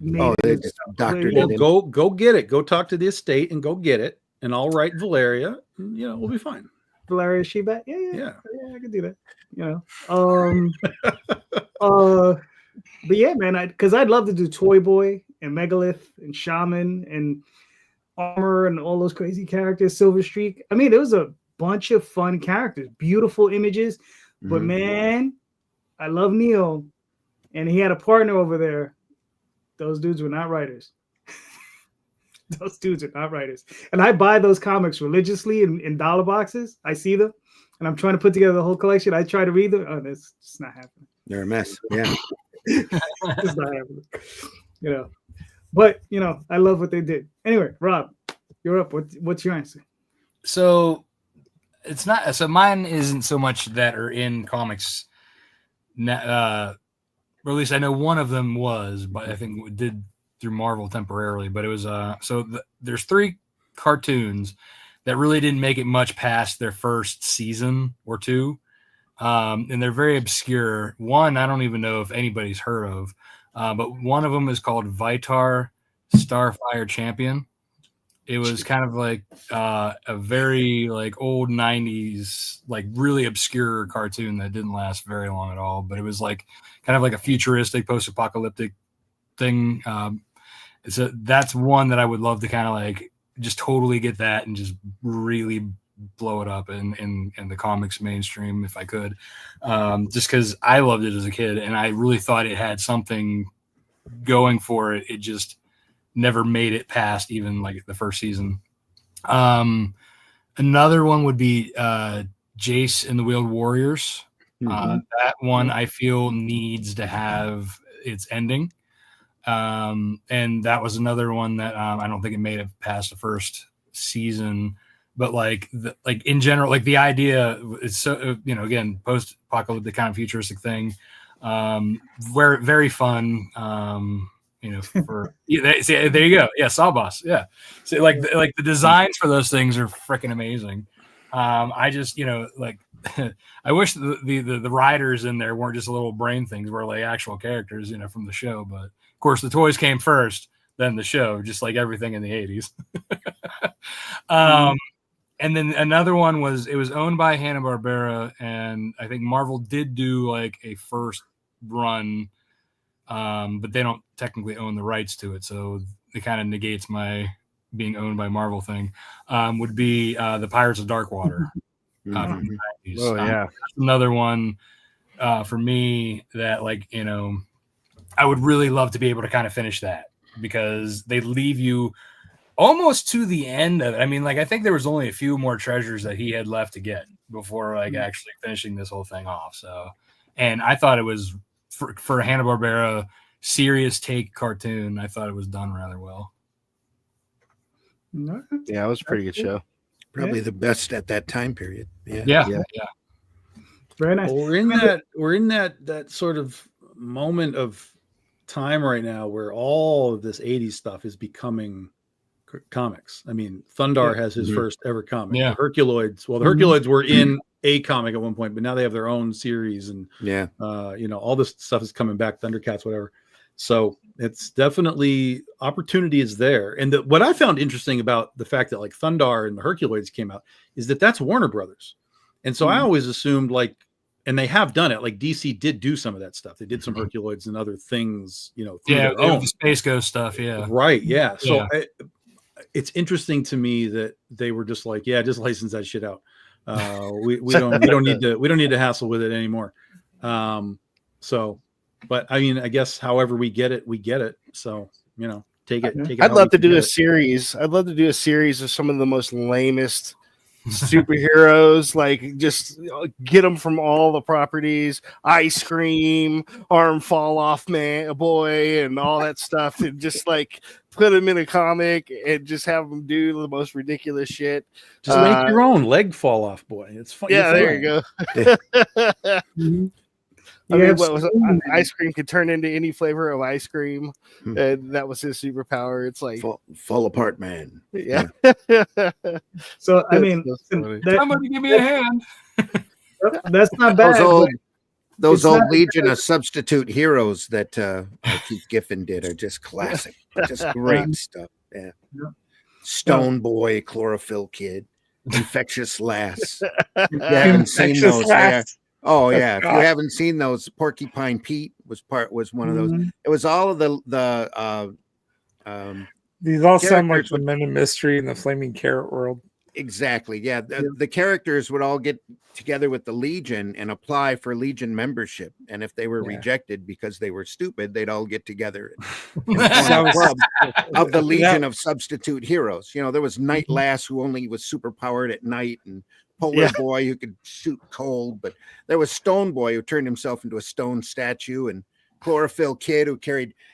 made Oh, they it just stuff. doctored Yeah. it in. Go get it. Go talk to the estate and go get it. And I'll write Valeria. And, we'll be fine. Valeria Shebat. Yeah, Yeah. I could do that. But yeah, man, because I'd love to do Toy Boy and Megalith and Shaman and Armor and all those crazy characters, Silver Streak. I mean, there was a bunch of fun characters, beautiful images. But man, I love Neo, and he had a partner over there. Those dudes were not writers. Those dudes are not writers. And I buy those comics religiously in dollar boxes. I see them, and I'm trying to put together the whole collection. I try to read them. Oh, that's just not happening. They're a mess. Yeah. It's not happening. But I love what they did. Anyway, Rob, you're up. What's your answer? So it's not. So mine isn't so much that are in comics. Or at least I know one of them was, but I think it did through Marvel temporarily. But it was there's 3 cartoons that really didn't make it much past their first season or 2. And they're very obscure. One, I don't even know if anybody's heard of, but one of them is called Vitar Starfire Champion. It was kind of like a very like old 90s, like really obscure cartoon that didn't last very long at all, but it was like kind of like a futuristic post-apocalyptic thing. So that's one that I would love to kind of like just totally get that and just really blow it up in the comics mainstream if I could, just because I loved it as a kid and I really thought it had something going for it. It just never made it past even like the first season. Another one would be Jace and the Wheeled Warriors. That one I feel needs to have its ending. And that was another one that I don't think it made it past the first season. But like in general, like the idea is so again post-apocalyptic kind of futuristic thing, very very fun. For see, there you go, yeah, Sawboss, yeah. So like the designs for those things are freaking amazing. I just like I wish the writers in there weren't just little brain things, were like actual characters from the show. But of course the toys came first, then the show, just like everything in the 80s. And then another one was owned by Hanna-Barbera, and I think Marvel did do like a first run, but they don't technically own the rights to it, so it kind of negates my being owned by Marvel thing. Would be the Pirates of Darkwater. From the 90s. Oh yeah, that's another one for me that I would really love to be able to kind of finish that, because they leave you almost to the end of it. I mean, I think there was only a few more treasures that he had left to get before actually finishing this whole thing off. So, and I thought it was for a Hanna-Barbera serious take cartoon, I thought it was done rather well. Yeah, it was a pretty good show. Probably the best at that time period. Yeah. Very nice. Well, we're in that sort of moment of time right now where all of this 80s stuff is becoming comics. I mean, Thundar has his first ever comic. Yeah. The Herculoids. Well, the Herculoids were in a comic at one point, but now they have their own series, and all this stuff is coming back. Thundercats, whatever. So it's definitely opportunity is there. And what I found interesting about the fact that like Thundar and the Herculoids came out is that that's Warner Brothers. And so I always assumed and they have done it. Like DC did do some of that stuff. They did some Herculoids and other things, the Space Ghost stuff. Yeah. Right. Yeah. So it's interesting to me that they were just like, just license that shit out. We don't need to hassle with it anymore. But I mean, I guess however we get it. So, take it. I'd love to do a series. I'd love to do a series of some of the most lamest superheroes, like just get them from all the properties, Ice Cream, Arm Fall Off Man, Boy, and all that stuff, and just put them in a comic and just have them do the most ridiculous shit. Just make your own Leg Fall Off Boy. It's fun. Yeah, there you go. I mean, have what was it? spoon. Ice cream could turn into any flavor of ice cream, Hmm. and that was his superpower. It's like, Fall apart, man. yeah. So I mean, That's funny. Somebody give me a hand. that's not bad. Those It's old not- Legion of Substitute Heroes that Keith Giffen did are just classic, just great stuff. Yeah. Yeah. Stone Boy, Chlorophyll Kid, Infectious Lass. If you haven't seen those, oh yeah. If you haven't seen those, Porcupine Pete was one of those. Mhm. It was all of the These all sound like characters the Men of Mystery and the Flaming Carrot World. exactly. Yeah. The characters would all get together with the Legion and apply for Legion membership. And if they were rejected because they were stupid, they'd all get together and form a club of the Legion of Substitute Heroes. You know, there was Night Lass, who only was super powered at night, and Polar Boy, who could shoot cold, but there was Stone Boy, who turned himself into a stone statue, and Chlorophyll Kid, who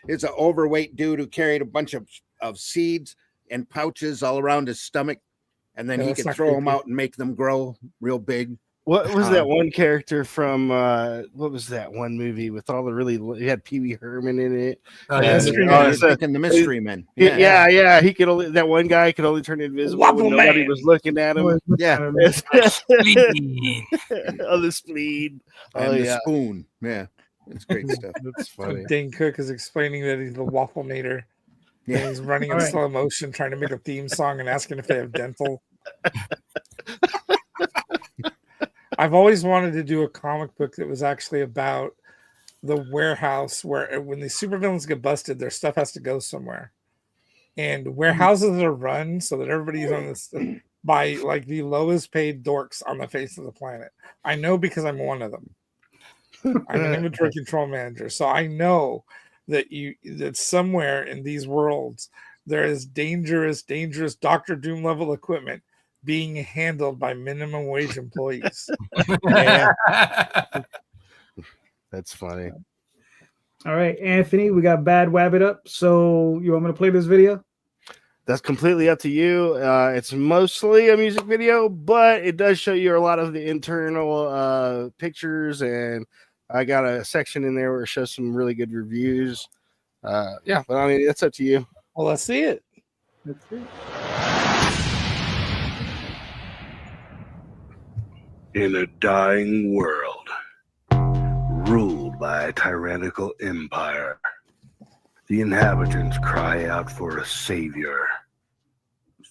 is an overweight dude who carried a bunch of seeds and pouches all around his stomach, and then he could throw them out and make them grow real big. What was that one character from what was that one movie with all the he had Pee Wee Herman in it? The Mystery Men. Yeah. He could only, that one guy could only turn invisible when nobody was looking at him. Yeah. On the spleen. And the spoon. Yeah. It's great stuff. That's funny. Dane Cook is explaining that he's the Waffle-nator. Yeah. And he's running in slow motion, trying to make a theme song and asking if they have dental. I've always wanted to do a comic book that was actually about the warehouse where when the supervillains get busted, their stuff has to go somewhere. And warehouses are run so that everybody's on this by like the lowest paid dorks on the face of the planet. I know because I'm one of them. I'm an inventory control manager. So I know that somewhere in these worlds there is dangerous Dr. Doom level equipment being handled by minimum wage employees. That's funny. All right, Anthony, we got Bad Wabbit up. So you want me to play this video? That's completely up to you. It's mostly a music video, but it does show you a lot of the internal pictures, and I got a section in there where it shows some really good reviews. But I mean, that's up to you. Well, let's see it. Let's see. In a dying world, ruled by a tyrannical empire, the inhabitants cry out for a savior,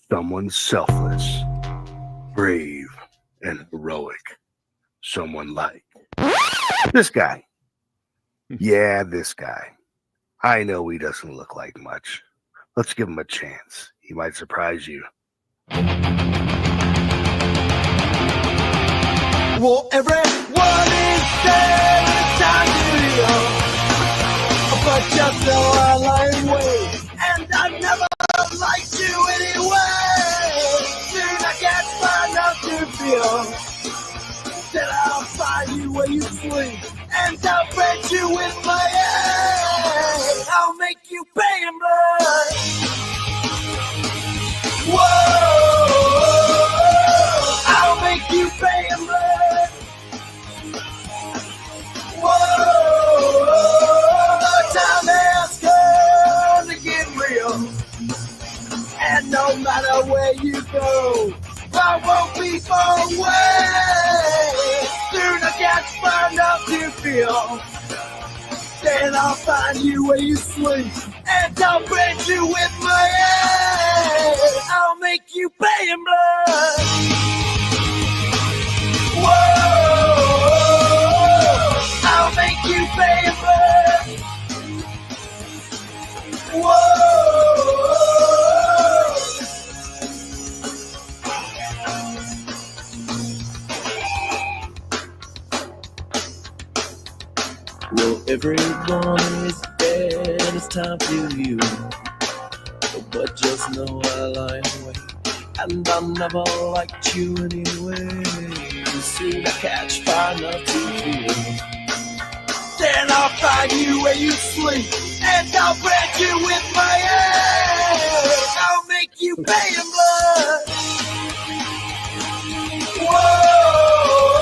someone selfless, brave, and heroic, someone like this guy. Yeah, this guy. I know he doesn't look like much. Let's give him a chance. He might surprise you. Well, everyone is dead, it's time to heal. But just know I lie in wait, and I never liked you anyway. Soon I get find out to feel. Then I'll find you where you sleep, and I'll break you with my head. I'll make you pay in blood. Whoa, I'll make you pay in blood. Whoa, the time has come to get real. And no matter where you go, I won't be far away. Soon I get found out to feel. Then I'll find you where you sleep, and I'll break you with my head. I'll make you pay in blood. Whoa, I'll make you pay in blood. Whoa. Well, everyone is dead, it's time for you. But just know I lie in wait, and I never liked you anyway. Soon I catch fire enough to feel. Then I'll find you where you sleep, and I'll break you with my head. I'll make you pay in blood. Whoa,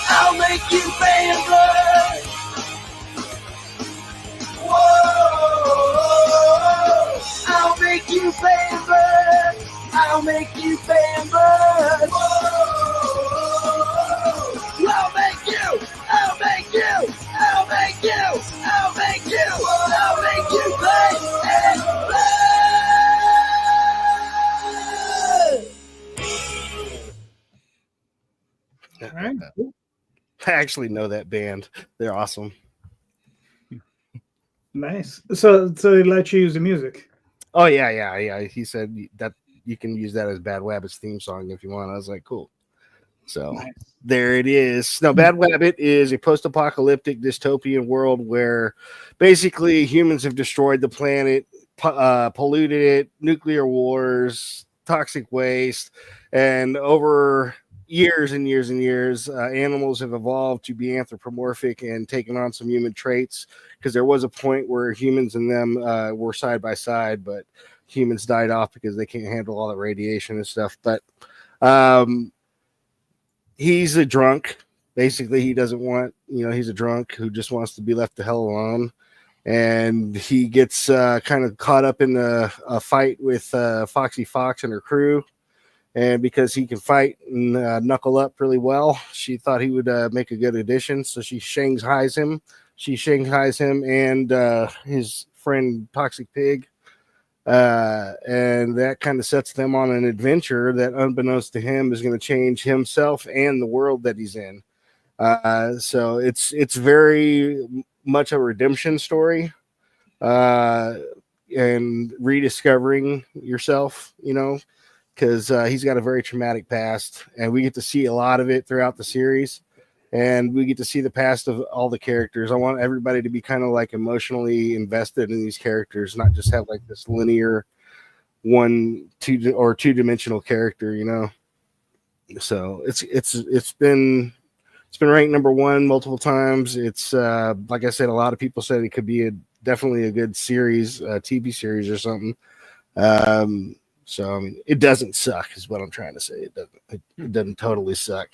I'll make you pay in blood. All right. Cool. I actually know that band. They're awesome. Nice. So they let you use the music. Oh yeah. He said that you can use that as Bad Wabbit's theme song if you want. I was like, cool. So Nice. there it is. Now, Bad Wabbit is a post-apocalyptic dystopian world where basically humans have destroyed the planet, polluted it, nuclear wars, toxic waste, and over years and years and years, animals have evolved to be anthropomorphic and taken on some human traits, because there was a point where humans and them were side by side, but humans died off because they can't handle all the radiation and stuff. But he's a drunk. Basically, he doesn't want, he's a drunk who just wants to be left the hell alone. And he gets kind of caught up in a fight with Foxy Fox and her crew. And because he can fight and knuckle up really well, she thought he would make a good addition. So she shanghais him. She shanghais him and his friend Toxic Pig. And that kind of sets them on an adventure that, unbeknownst to him, is going to change himself and the world that he's in. So it's very much a redemption story, and rediscovering yourself, because he's got a very traumatic past, and we get to see a lot of it throughout the series. And we get to see the past of all the characters. I want everybody to be kind of like emotionally invested in these characters, not just have like this linear two-dimensional character, So it's been ranked number one multiple times. It's like I said, a lot of people said it could be definitely a good series, TV series or something. So I mean, it doesn't suck, is what I'm trying to say. It doesn't totally suck.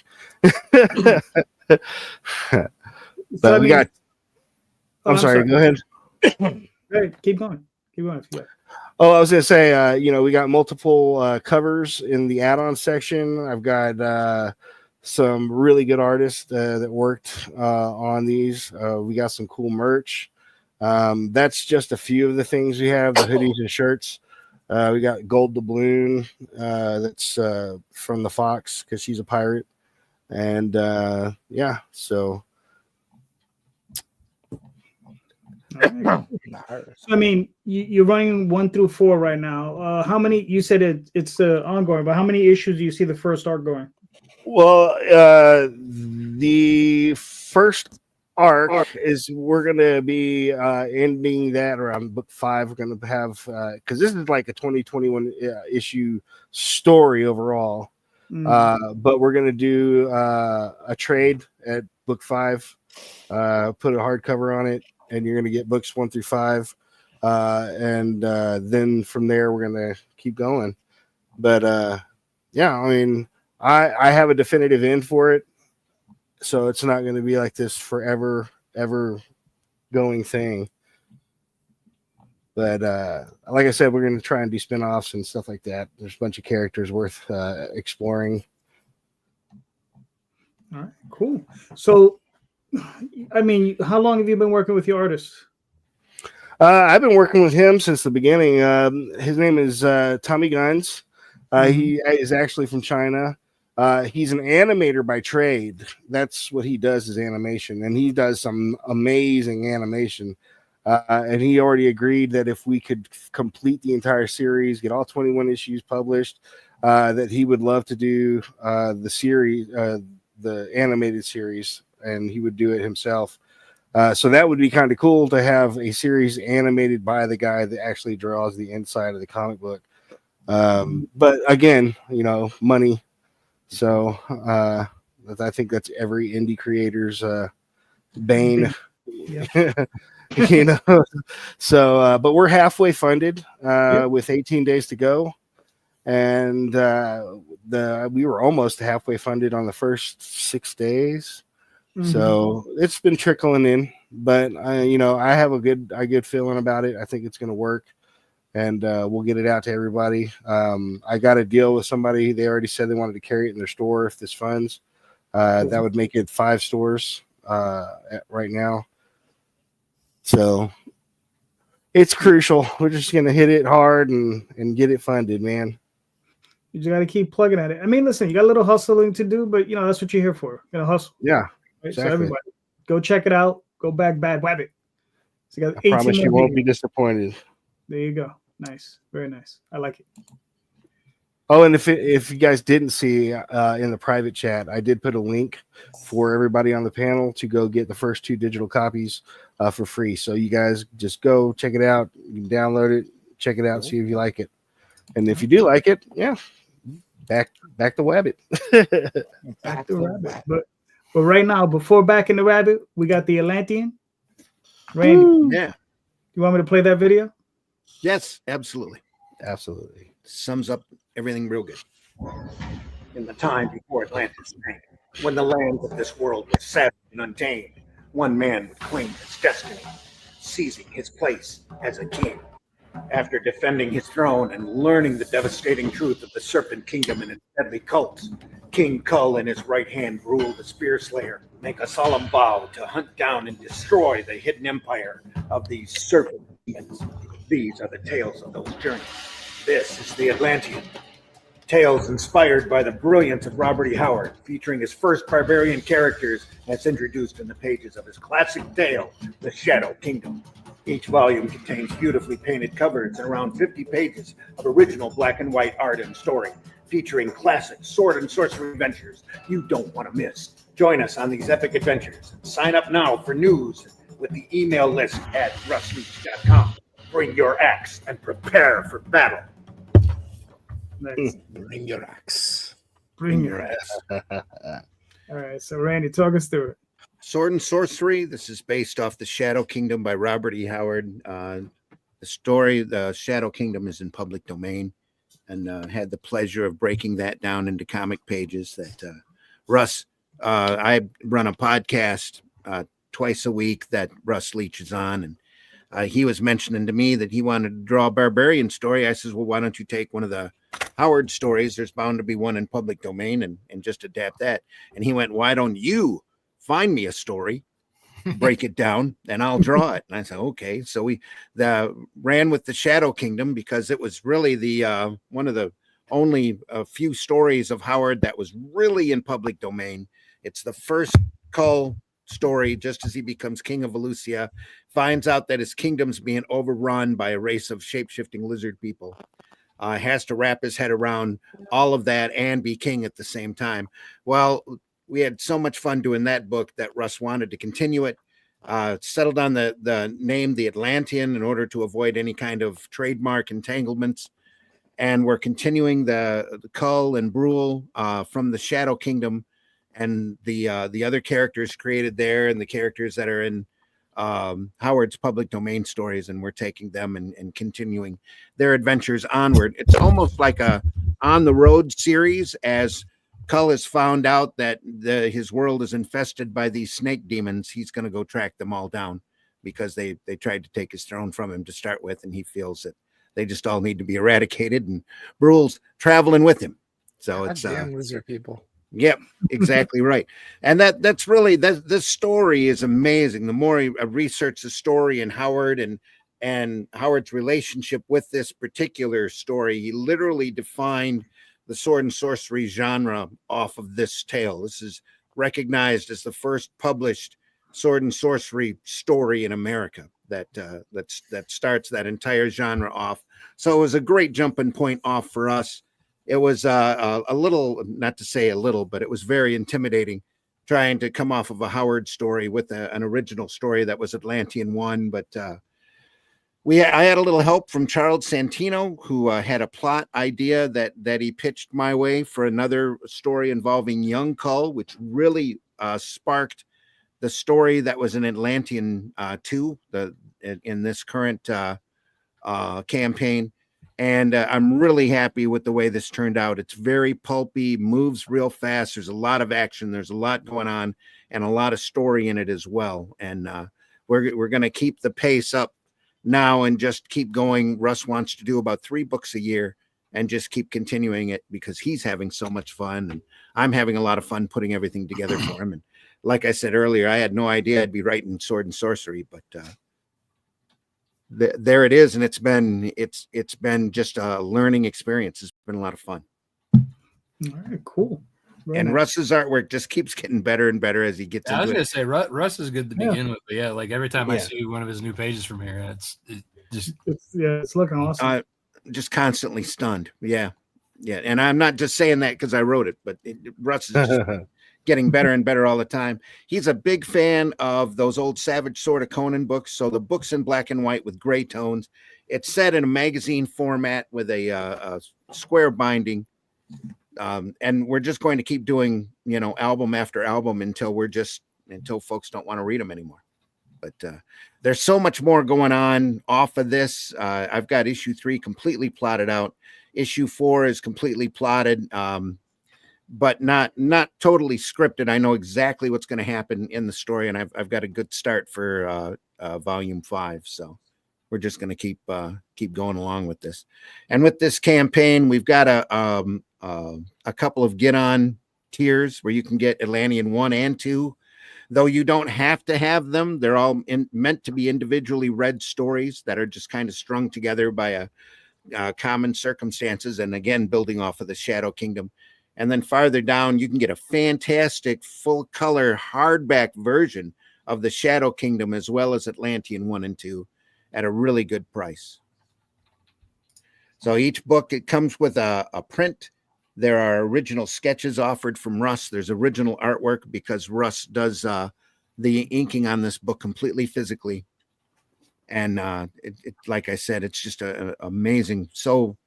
But we got. I'm sorry. Go ahead. Right, keep going. Yeah. Oh, I was gonna say, we got multiple covers in the add-on section. I've got some really good artists that worked on these. We got some cool merch. That's just a few of the things we have: the hoodies and shirts. We got Gold Doubloon, that's from the Fox, because she's a pirate. And so. So I mean, you're running 1 through 4 right now. How many? You said it's ongoing, but how many issues do you see the first arc going? Well, the first arc is we're gonna be ending that around book 5. We're gonna have because this is like a 2021 issue story overall. But we're gonna do a trade at book 5, put a hardcover on it, and you're gonna get books 1 through 5, and then from there we're gonna keep going. But I mean, I have a definitive end for it, so it's not going to be like this forever ever going thing. But like I said, we're going to try and do spinoffs and stuff like that. There's a bunch of characters worth exploring. All right, cool. So, I mean, how long have you been working with your artists? I've been working with him since the beginning. His name is Tommy Guns. He is actually from China. He's an animator by trade. That's what he does, is animation, and he does some amazing animation. And he already agreed that if we could complete the entire series, get all 21 issues published, that he would love to do the series, the animated series, and he would do it himself. So that would be kind of cool to have a series animated by the guy that actually draws the inside of the comic book. But again, money. So I think that's every indie creator's bane. So but we're halfway funded with 18 days to go, and we were almost halfway funded on the first 6 days. So it's been trickling in, but I have a good feeling about it. I think it's going to work, and we'll get it out to everybody. I got a deal with somebody. They already said they wanted to carry it in their store if this funds. That would make it 5 stores right now. So it's crucial. We're just going to hit it hard and get it funded, man. You just got to keep plugging at it. I mean, listen, you got a little hustling to do, but that's what you're here for. You know, hustle. Yeah, Right? exactly. So everybody, go check it out. Go back, Bad Wabbit. So you got I 18 promise you more won't be videos. disappointed. There you go. Nice, very nice. I like it. Oh, and if you guys didn't see in the private chat, I did put a link for everybody on the panel to go get the first 2 digital copies for free. So you guys just go check it out. You can download it, check it out, see if you like it. And if you do like it, yeah, back the Wabbit. Back the rabbit. But right now, before back in the rabbit, we got the Atlantean. Randy, Yeah. you want me to play that video? Yes, absolutely. Absolutely. Sums up everything real good. In the time before Atlantis sank, when the lands of this world were savage and untamed, one man would claim his destiny, seizing his place as a king. After defending his throne and learning the devastating truth of the Serpent Kingdom and its deadly cults, King Kull and his right hand ruled the Spear Slayer, make a solemn vow to hunt down and destroy the hidden empire of these serpent demons. These are the tales of those journeys. This is the Atlantean. Tales inspired by the brilliance of Robert E. Howard, featuring his first barbarian characters as introduced in the pages of his classic tale, The Shadow Kingdom. Each volume contains beautifully painted covers and around 50 pages of original black and white art and story, featuring classic sword and sorcery adventures you don't want to miss. Join us on these epic adventures. Sign up now for news with the email list at russleach.com. Bring your axe and prepare for battle. Nice. Bring your axe. Bring your ass. All right, so Randy, talk us through it. Sword and Sorcery. This is based off The Shadow Kingdom by Robert E. Howard. The story, The Shadow Kingdom, is in public domain, and had the pleasure of breaking that down into comic pages. That Russ, I run a podcast twice a week that Russ Leach is on, and he was mentioning to me that he wanted to draw a barbarian story. I says, well, why don't you take one of the Howard stories? There's bound to be one in public domain, and just adapt that. And he went, why don't you find me a story, break it down, and I'll draw it? And I said, okay. So we ran with The Shadow Kingdom because it was really the one of the only few stories of Howard that was really in public domain. It's the first Kull story, just as he becomes king of Valusia, finds out that his kingdom's being overrun by a race of shape-shifting lizard people. Has to wrap his head around all of that and be king at the same time. Well, we had so much fun doing that book that Russ wanted to continue it. Settled on the name The Atlantean in order to avoid any kind of trademark entanglements. And we're continuing the Kull and Brule from the Shadow Kingdom, and the other characters created there, and the characters that are in Howard's public domain stories, and we're taking them and continuing their adventures onward. It's almost like a on the road series, as Kull has found out that his world is infested by these snake demons. He's going to go track them all down because they tried to take his throne from him to start with, and he feels that they just all need to be eradicated, and Brule's traveling with him. So it's damn lizard people. Yep, exactly right. And that's really this story is amazing. The more I research the story and Howard and Howard's relationship with this particular story, he literally defined the sword and sorcery genre off of this tale. This is recognized as the first published sword and sorcery story in America that starts that entire genre off. So it was a great jumping point off for us. It was a little, not to say a little, but it was very intimidating trying to come off of a Howard story with an original story that was Atlantean one. But I had a little help from Charles Santino, who had a plot idea that he pitched my way for another story involving young Kull, which really sparked the story that was in Atlantean 2 in this current campaign. And I'm really happy with the way this turned out. It's very pulpy, moves real fast. There's a lot of action. There's a lot going on and a lot of story in it as well. And we're going to keep the pace up now and just keep going. Russ wants to do about 3 books a year and just keep continuing it because he's having so much fun. And I'm having a lot of fun putting everything together for him. And like I said earlier, I had no idea I'd be writing sword and sorcery, but there it is, and it's been just a learning experience. It's been a lot of fun. All right, cool. Very And nice. Russ's artwork just keeps getting better and better as he gets I was into gonna it. say Russ is good to Yeah. begin with, but yeah, like every time I Yeah. see one of his new pages from here, it just It's looking awesome. Just constantly stunned. Yeah. And I'm not just saying that because I wrote it, but Russ is just getting better and better all the time. He's a big fan of those old Savage Sword of Conan books. So the books in black and white with gray tones. It's set in a magazine format with a square binding. And we're just going to keep doing, album after album until folks don't want to read them anymore. But there's so much more going on off of this. I've got issue 3 completely plotted out. Issue 4 is completely plotted, but not totally scripted. I know exactly what's going to happen in the story, and I've got a good start for volume 5. So we're just going to keep going along with this. And with this campaign, we've got a couple of get-on tiers where you can get Atlantean 1 and 2. Though you don't have to have them, they're all meant to be individually read stories that are just kind of strung together by common circumstances, and again, building off of the Shadow Kingdom. And then farther down, you can get a fantastic full-color hardback version of the Shadow Kingdom as well as Atlantean 1 and 2 at a really good price. So each book, it comes with a print. There are original sketches offered from Russ. There's original artwork because Russ does the inking on this book completely physically. And like I said, it's just amazing. So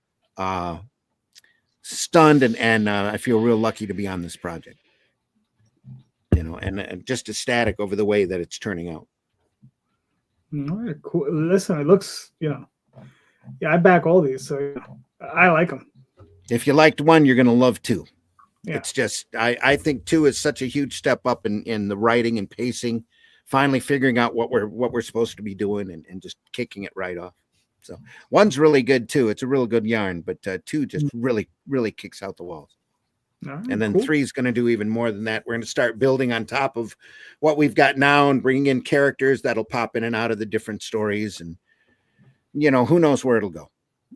stunned and I feel real lucky to be on this project. And just ecstatic over the way that it's turning out. All right, cool. Listen, it looks, I back all these, so I like them. If you liked 1, you're going to love 2. Yeah. It's just, I think 2 is such a huge step up in the writing and pacing, finally figuring out what we're supposed to be doing and just kicking it right off. So 1's really good too. It's a real good yarn, but 2 just really, really kicks out the walls. Right, and then cool. 3 is going to do even more than that. We're going to start building on top of what we've got now and bringing in characters that'll pop in and out of the different stories. And, who knows where it'll go.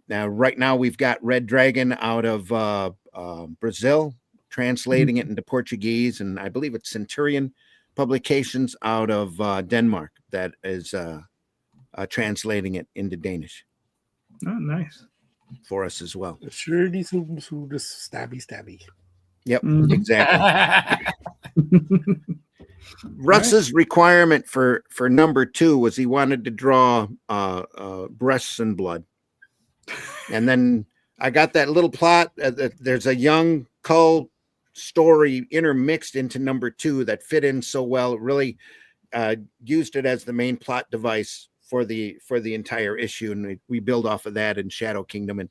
Now, right now, we've got Red Dragon out of Brazil, translating it into Portuguese, and I believe it's Centurion Publications out of Denmark that is translating it into Danish. Oh, nice. For us as well. Sure, these just stabby. Yep, exactly. Russ's requirement for number 2 was he wanted to draw breasts and blood. And then I got that little plot. There's a young Cull story intermixed into number 2 that fit in so well. It really used it as the main plot device for the entire issue, and we build off of that in Shadow Kingdom. And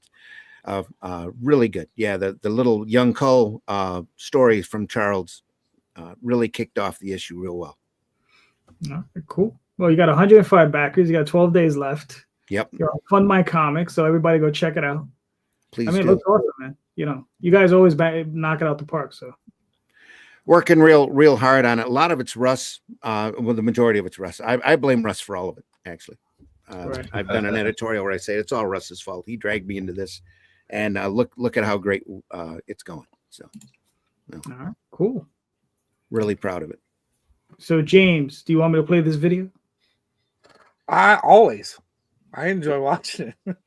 really good. Yeah, the little young Cull stories from Charles really kicked off the issue real well. All right, cool. Well, you got 105 backers. You got 12 days left. Yep. You're on Fund My Comics, so everybody go check it out. Please. It looks awesome, man. You guys always knock it out the park. So working real hard on it. A lot of it's Russ. Well, the majority of it's Russ. I blame Russ for all of it, actually. Right. I've done an editorial where I say it's all Russ's fault. He dragged me into this, and look at how great it's going. So, all right, cool. Really proud of it. So, James, do you want me to play this video? I enjoy watching it.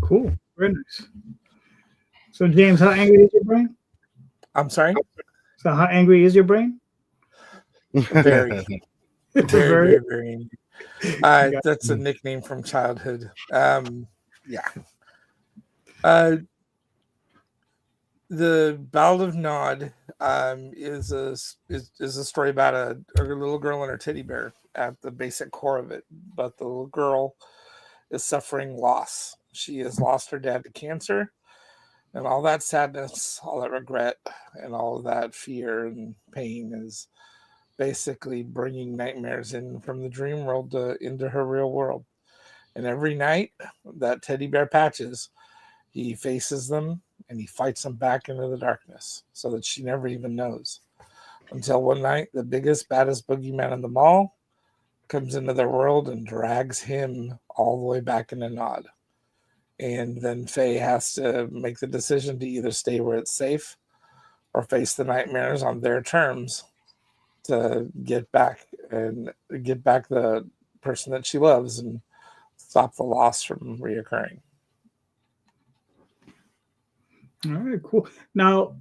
Cool. Very nice. So, James, how angry is your brain? I'm sorry. So, how angry is your brain? Very, very, very, very angry. Got That's a nickname from childhood. Yeah. The Ballad of Nod is a story about a little girl and her teddy bear at the basic core of it. But the little girl is suffering loss. She has lost her dad to cancer, and all that sadness, all that regret, and all of that fear and pain is basically bringing nightmares in from the dream world into her real world. And every night, that teddy bear Patches, he faces them and he fights them back into the darkness so that she never even knows. Until one night, the biggest, baddest boogeyman in the mall comes into their world and drags him all the way back into Nod. And then Faye has to make the decision to either stay where it's safe or face the nightmares on their terms to get back the person that she loves and stop the loss from reoccurring. All right, cool. Now,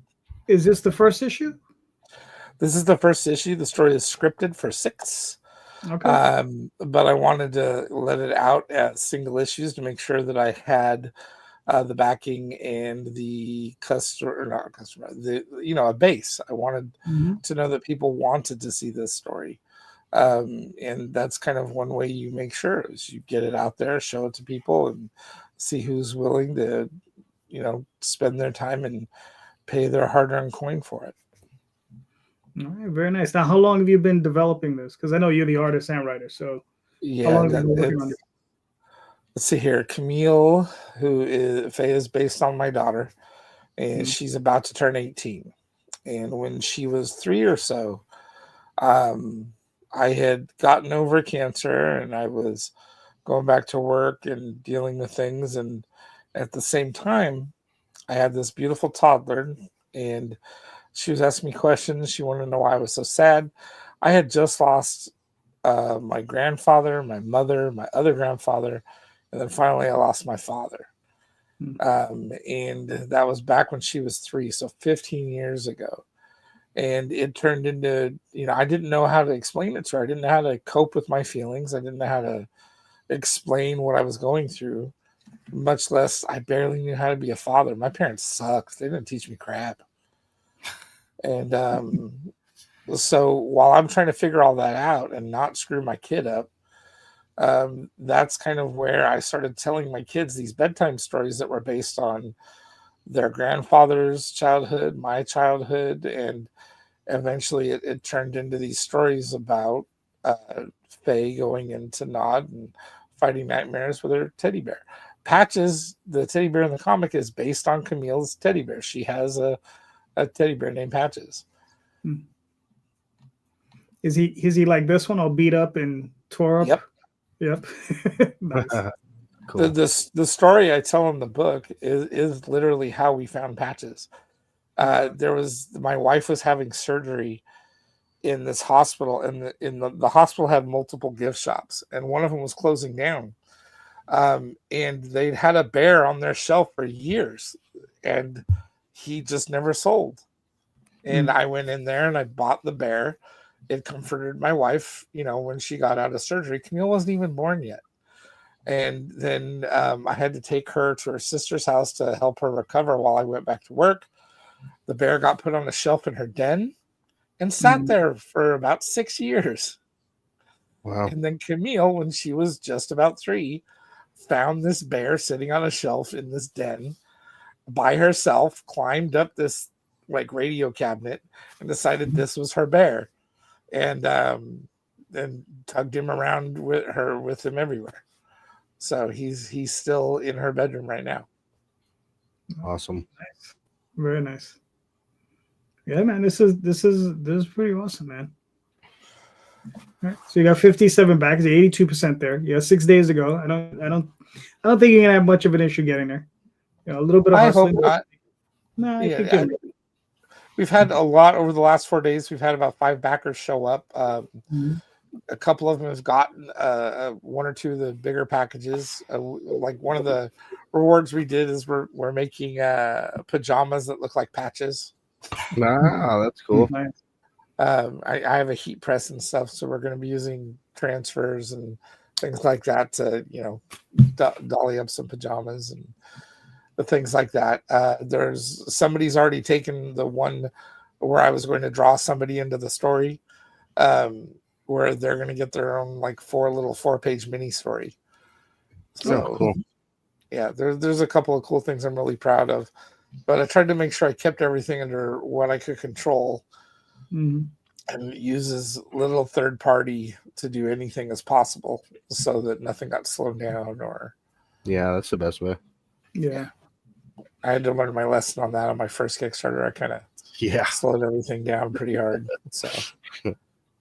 is this the first issue? This is the first issue. The story is scripted for 6. Okay. But I wanted to let it out as single issues to make sure that I had the backing and the a base. I wanted to know that people wanted to see this story. And that's kind of one way you make sure is you get it out there, show it to people, and see who's willing to, spend their time and pay their hard-earned coin for it. All right, very nice. Now, how long have you been developing this? Because I know you're the artist and writer. So, how long have you been working on it? Let's see here. Camille, Faye is based on my daughter, and she's about to turn 18. And when she was 3 or so, I had gotten over cancer, and I was going back to work and dealing with things. And at the same time, I had this beautiful toddler, and she was asking me questions. She wanted to know why I was so sad. I had just lost my grandfather, my mother, my other grandfather, and then finally I lost my father. And that was back when she was 3, so 15 years ago. And it turned into, I didn't know how to explain it to her. I didn't know how to cope with my feelings. I didn't know how to explain what I was going through, much less I barely knew how to be a father. My parents sucked. They didn't teach me crap. And so while I'm trying to figure all that out and not screw my kid up, that's kind of where I started telling my kids these bedtime stories that were based on their grandfather's childhood, my childhood, and eventually it turned into these stories about Faye going into Nod and fighting nightmares with her teddy bear. Patches, the teddy bear in the comic, is based on Camille's teddy bear. She has a teddy bear named Patches. Is he like this one, all beat up and tore up? Yep. Nice. Cool. The story I tell in the book is literally how we found Patches. My wife was having surgery in this hospital, and the hospital had multiple gift shops, and one of them was closing down. And they'd had a bear on their shelf for years, and he just never sold. And I went in there and I bought the bear. It comforted my wife, when she got out of surgery. Camille wasn't even born yet. And then I had to take her to her sister's house to help her recover while I went back to work. The bear got put on a shelf in her den and sat there for about 6 years. Wow. And then Camille, when she was just about 3, found this bear sitting on a shelf in this den by herself, climbed up this radio cabinet and decided this was her bear, and then tugged him around with him everywhere. So he's still in her bedroom right now. Awesome. Nice. Very nice. Yeah, man, this is pretty awesome, man. All right, so you got 57 back, 82% there. Yeah, 6 days ago. I don't think you're gonna have much of an issue getting there. A little bit of hustling. I hope not. No, I think we've had a lot over the last 4 days. We've had about 5 backers show up. a couple of them have gotten one or two of the bigger packages. Like one of the rewards we did is we're making pajamas that look like patches. Wow, that's cool. Nice. I have a heat press and stuff, so we're going to be using transfers and things like that to, dolly up some pajamas and the things like that. There's somebody's already taken the one where I was going to draw somebody into the story, where they're going to get their own like 4-page mini story. So cool. Yeah, there's a couple of cool things I'm really proud of, but I tried to make sure I kept everything under what I could control. Mm-hmm. And use as little third party to do anything as possible so that nothing got slowed down or. Yeah, that's the best way. Yeah. I had to learn my lesson on that on my first Kickstarter. I kind of slowed everything down pretty hard. So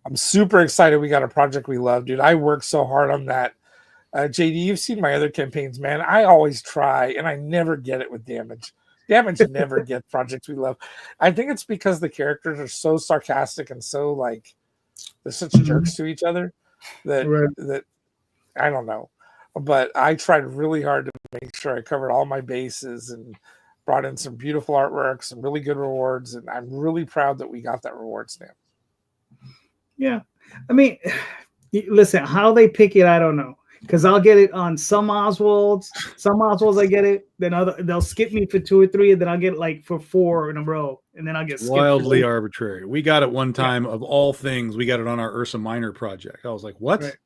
I'm super excited we got a project we love, dude. I worked so hard on that. JD, you've seen my other campaigns, man. I always try and I never get it with Damage. Damage never gets projects we love. I think it's because the characters are so sarcastic and so like they're such jerks to each other that I don't know. But I tried really hard to make sure I covered all my bases and brought in some beautiful artwork, some really good rewards, and I'm really proud that we got that reward stamp. Yeah. I mean, listen, how they pick it, I don't know. Because I'll get it on some Oswalds. Some Oswalds I get it. Then they'll skip me for 2 or 3, and then I'll get like for 4 in a row, and then I'll get skipped. Wildly arbitrary. We got it one time of all things. We got it on our Ursa Minor project. I was like, "What? Right.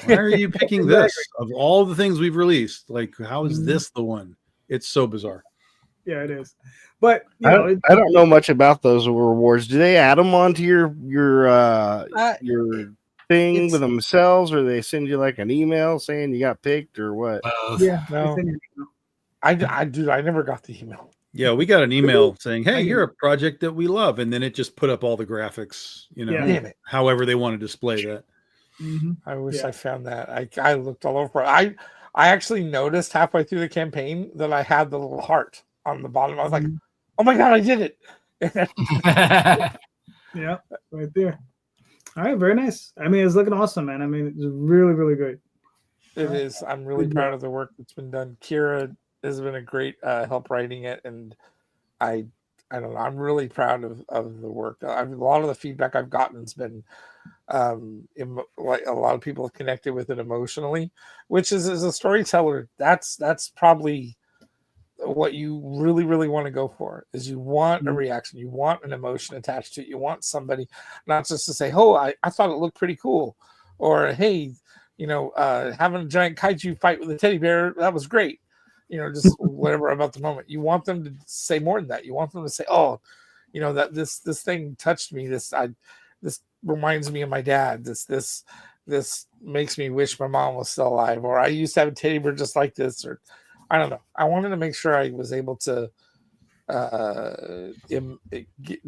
Why are you picking this of all the things we've released? Like, how is this the one?" It's so bizarre. Yeah, it is. But I don't know much about those rewards. Do they add them onto your thing with themselves, or they send you like an email saying you got picked or what? Yeah, no. I never got the email. Yeah, we got an email saying, "Hey, you're a project that we love," and then it just put up all the graphics, however they want to display that. Mm-hmm. I wish I found that. I looked all over. I actually noticed halfway through the campaign that I had the little heart on the bottom. I was like, "Oh my god, I did it!" Yeah, right there. All right, very nice. I mean, it's looking awesome, man. I mean, it's really, really good. It is. I'm really proud of the work that's been done. Kira has been a great help writing it, and I don't know. I'm really proud of the work. A lot of the feedback I've gotten has been like a lot of people have connected with it emotionally, which is, as a storyteller, that's probably what you really, really want to go for. Is you want a reaction, you want an emotion attached to it, you want somebody not just to say, "Oh, I thought it looked pretty cool," or "Hey, having a giant kaiju fight with a teddy bear, that was great," just whatever about the moment. You want them to say more than that. You want them to say, "Oh, that this thing touched me. This reminds me of my dad. This makes me wish my mom was still alive," or "I used to have a teddy bear just like this," or I don't know. I wanted to make sure I was able to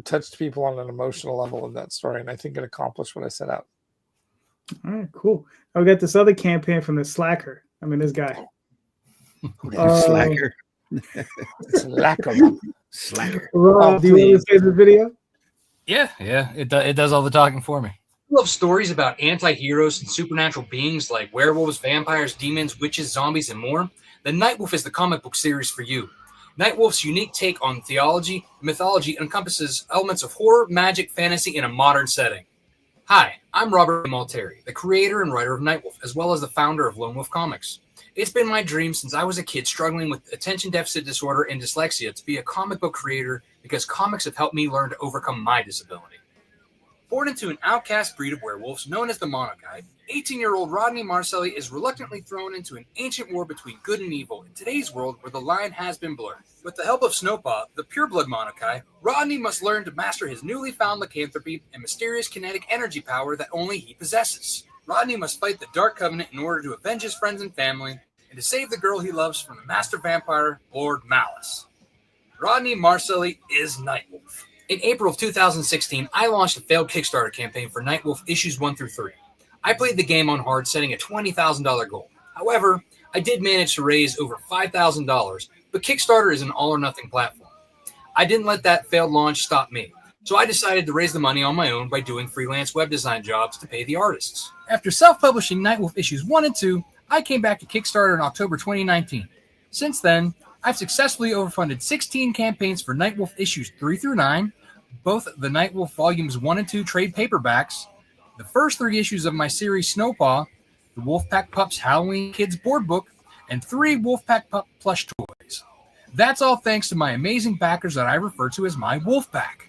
touch people on an emotional level in that story, and I think it accomplished what I set out. All right, cool. I got this other campaign from the Slacker. I mean, this guy. Slacker. Slacker. Rob, do you want to say the video? Yeah, it does all the talking for me. I love stories about anti-heroes and supernatural beings like werewolves, vampires, demons, witches, zombies, and more. The Nightwolf is the comic book series for you. Nightwolf's unique take on theology and mythology encompasses elements of horror, magic, fantasy in a modern setting. Hi, I'm Robert Multari, the creator and writer of Nightwolf, as well as the founder of Lone Wolf Comics. It's been my dream since I was a kid struggling with attention deficit disorder and dyslexia to be a comic book creator because comics have helped me learn to overcome my disability. Born into an outcast breed of werewolves known as the Monokai, 18-year-old Rodney Marcelli is reluctantly thrown into an ancient war between good and evil in today's world where the line has been blurred. With the help of Snowpaw, the pureblood Monokai, Rodney must learn to master his newly found lycanthropy and mysterious kinetic energy power that only he possesses. Rodney must fight the Dark Covenant in order to avenge his friends and family and to save the girl he loves from the master vampire, Lord Malice. Rodney Marcelli is Nightwolf. In April of 2016, I launched a failed Kickstarter campaign for Nightwolf issues 1 through 3. I played the game on hard, setting a $20,000 goal. However, I did manage to raise over $5,000, but Kickstarter is an all-or-nothing platform. I didn't let that failed launch stop me. So I decided to raise the money on my own by doing freelance web design jobs to pay the artists. After self-publishing Nightwolf issues 1 and 2, I came back to Kickstarter in October 2019. Since then, I've successfully overfunded 16 campaigns for Nightwolf issues 3 through 9, both the Nightwolf volumes 1 and 2 trade paperbacks, the first 3 issues of my series Snowpaw, the Wolfpack Pups Halloween Kids board book, and 3 Wolfpack Pup plush toys. That's all thanks to my amazing backers that I refer to as my Wolfpack.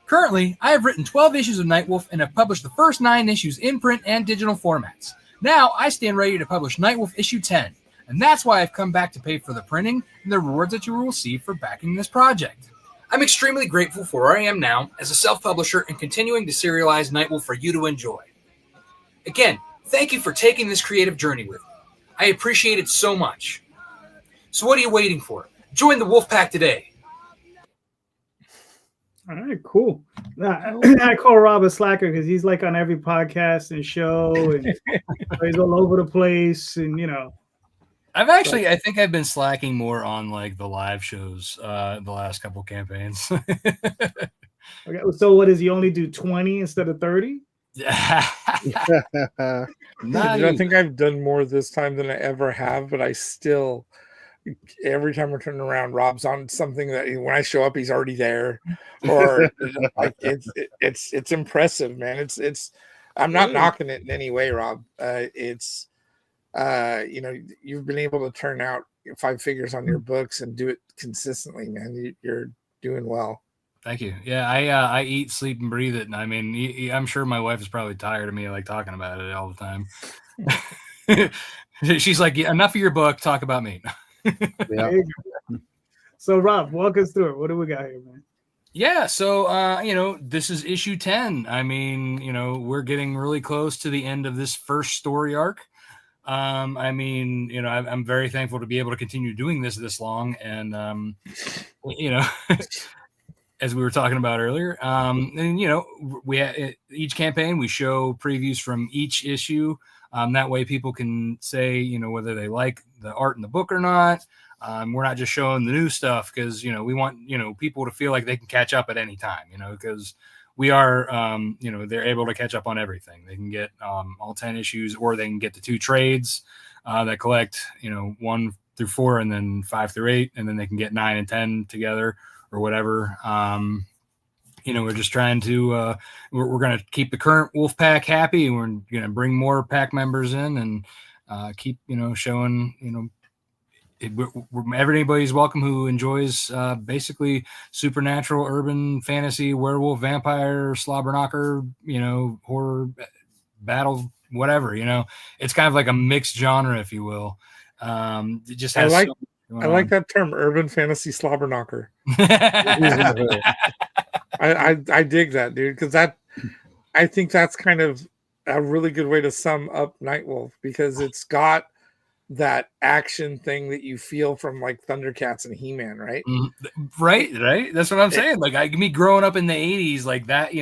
Currently, I have written 12 issues of Nightwolf and have published the first 9 issues in print and digital formats. Now, I stand ready to publish Nightwolf issue 10, and that's why I've come back to pay for the printing and the rewards that you will receive for backing this project. I'm extremely grateful for where I am now as a self-publisher and continuing to serialize Nightwolf for you to enjoy. Again, thank you for taking this creative journey with me. I appreciate it so much. So what are you waiting for? Join the Wolfpack today. All right, cool. I call Rob a slacker because he's like on every podcast and show, and he's all over the place, and you know. I think I've been slacking more on like the live shows the last couple campaigns. Okay, so what does he only do 20 instead of 30? I think I've done more this time than I ever have, but I still, every time I turn around, Rob's on something that when I show up, he's already there. Or like it's impressive, man. I'm not knocking it in any way, Rob. You've been able to turn out 5 figures on your books and do it consistently, man. You're doing well. Thank you. Yeah, I eat, sleep, and breathe it. And I mean, I'm sure my wife is probably tired of me like talking about it all the time. She's like, enough of your book, talk about me. Yeah. So Rob, walk us through it. What do we got here, man? Yeah, so this is issue 10. I mean, we're getting really close to the end of this first story arc. I'm very thankful to be able to continue doing this long, and as we were talking about earlier, we each campaign we show previews from each issue. That way people can say, whether they like the art in the book or not. We're not just showing the new stuff because, we want, people to feel like they can catch up at any time, because we are, they're able to catch up on everything. They can get all 10 issues, or they can get the 2 trades that collect, 1 through 4 and then 5 through 8. And then they can get 9 and 10 together or whatever. We're just trying to, we're going to keep the current Wolfpack happy, and we're going to bring more pack members in and keep, showing, everybody's welcome who enjoys basically supernatural, urban, fantasy, werewolf, vampire, slobber knocker, horror, battle, whatever. It's kind of like a mixed genre, if you will. It just has I like that term, urban fantasy slobber knocker. I dig that, dude, because I think that's kind of a really good way to sum up Nightwolf, because it's got that action thing that you feel from like Thundercats and He-Man, right? Right. That's what I'm saying. Like me growing up in the 80s, like that,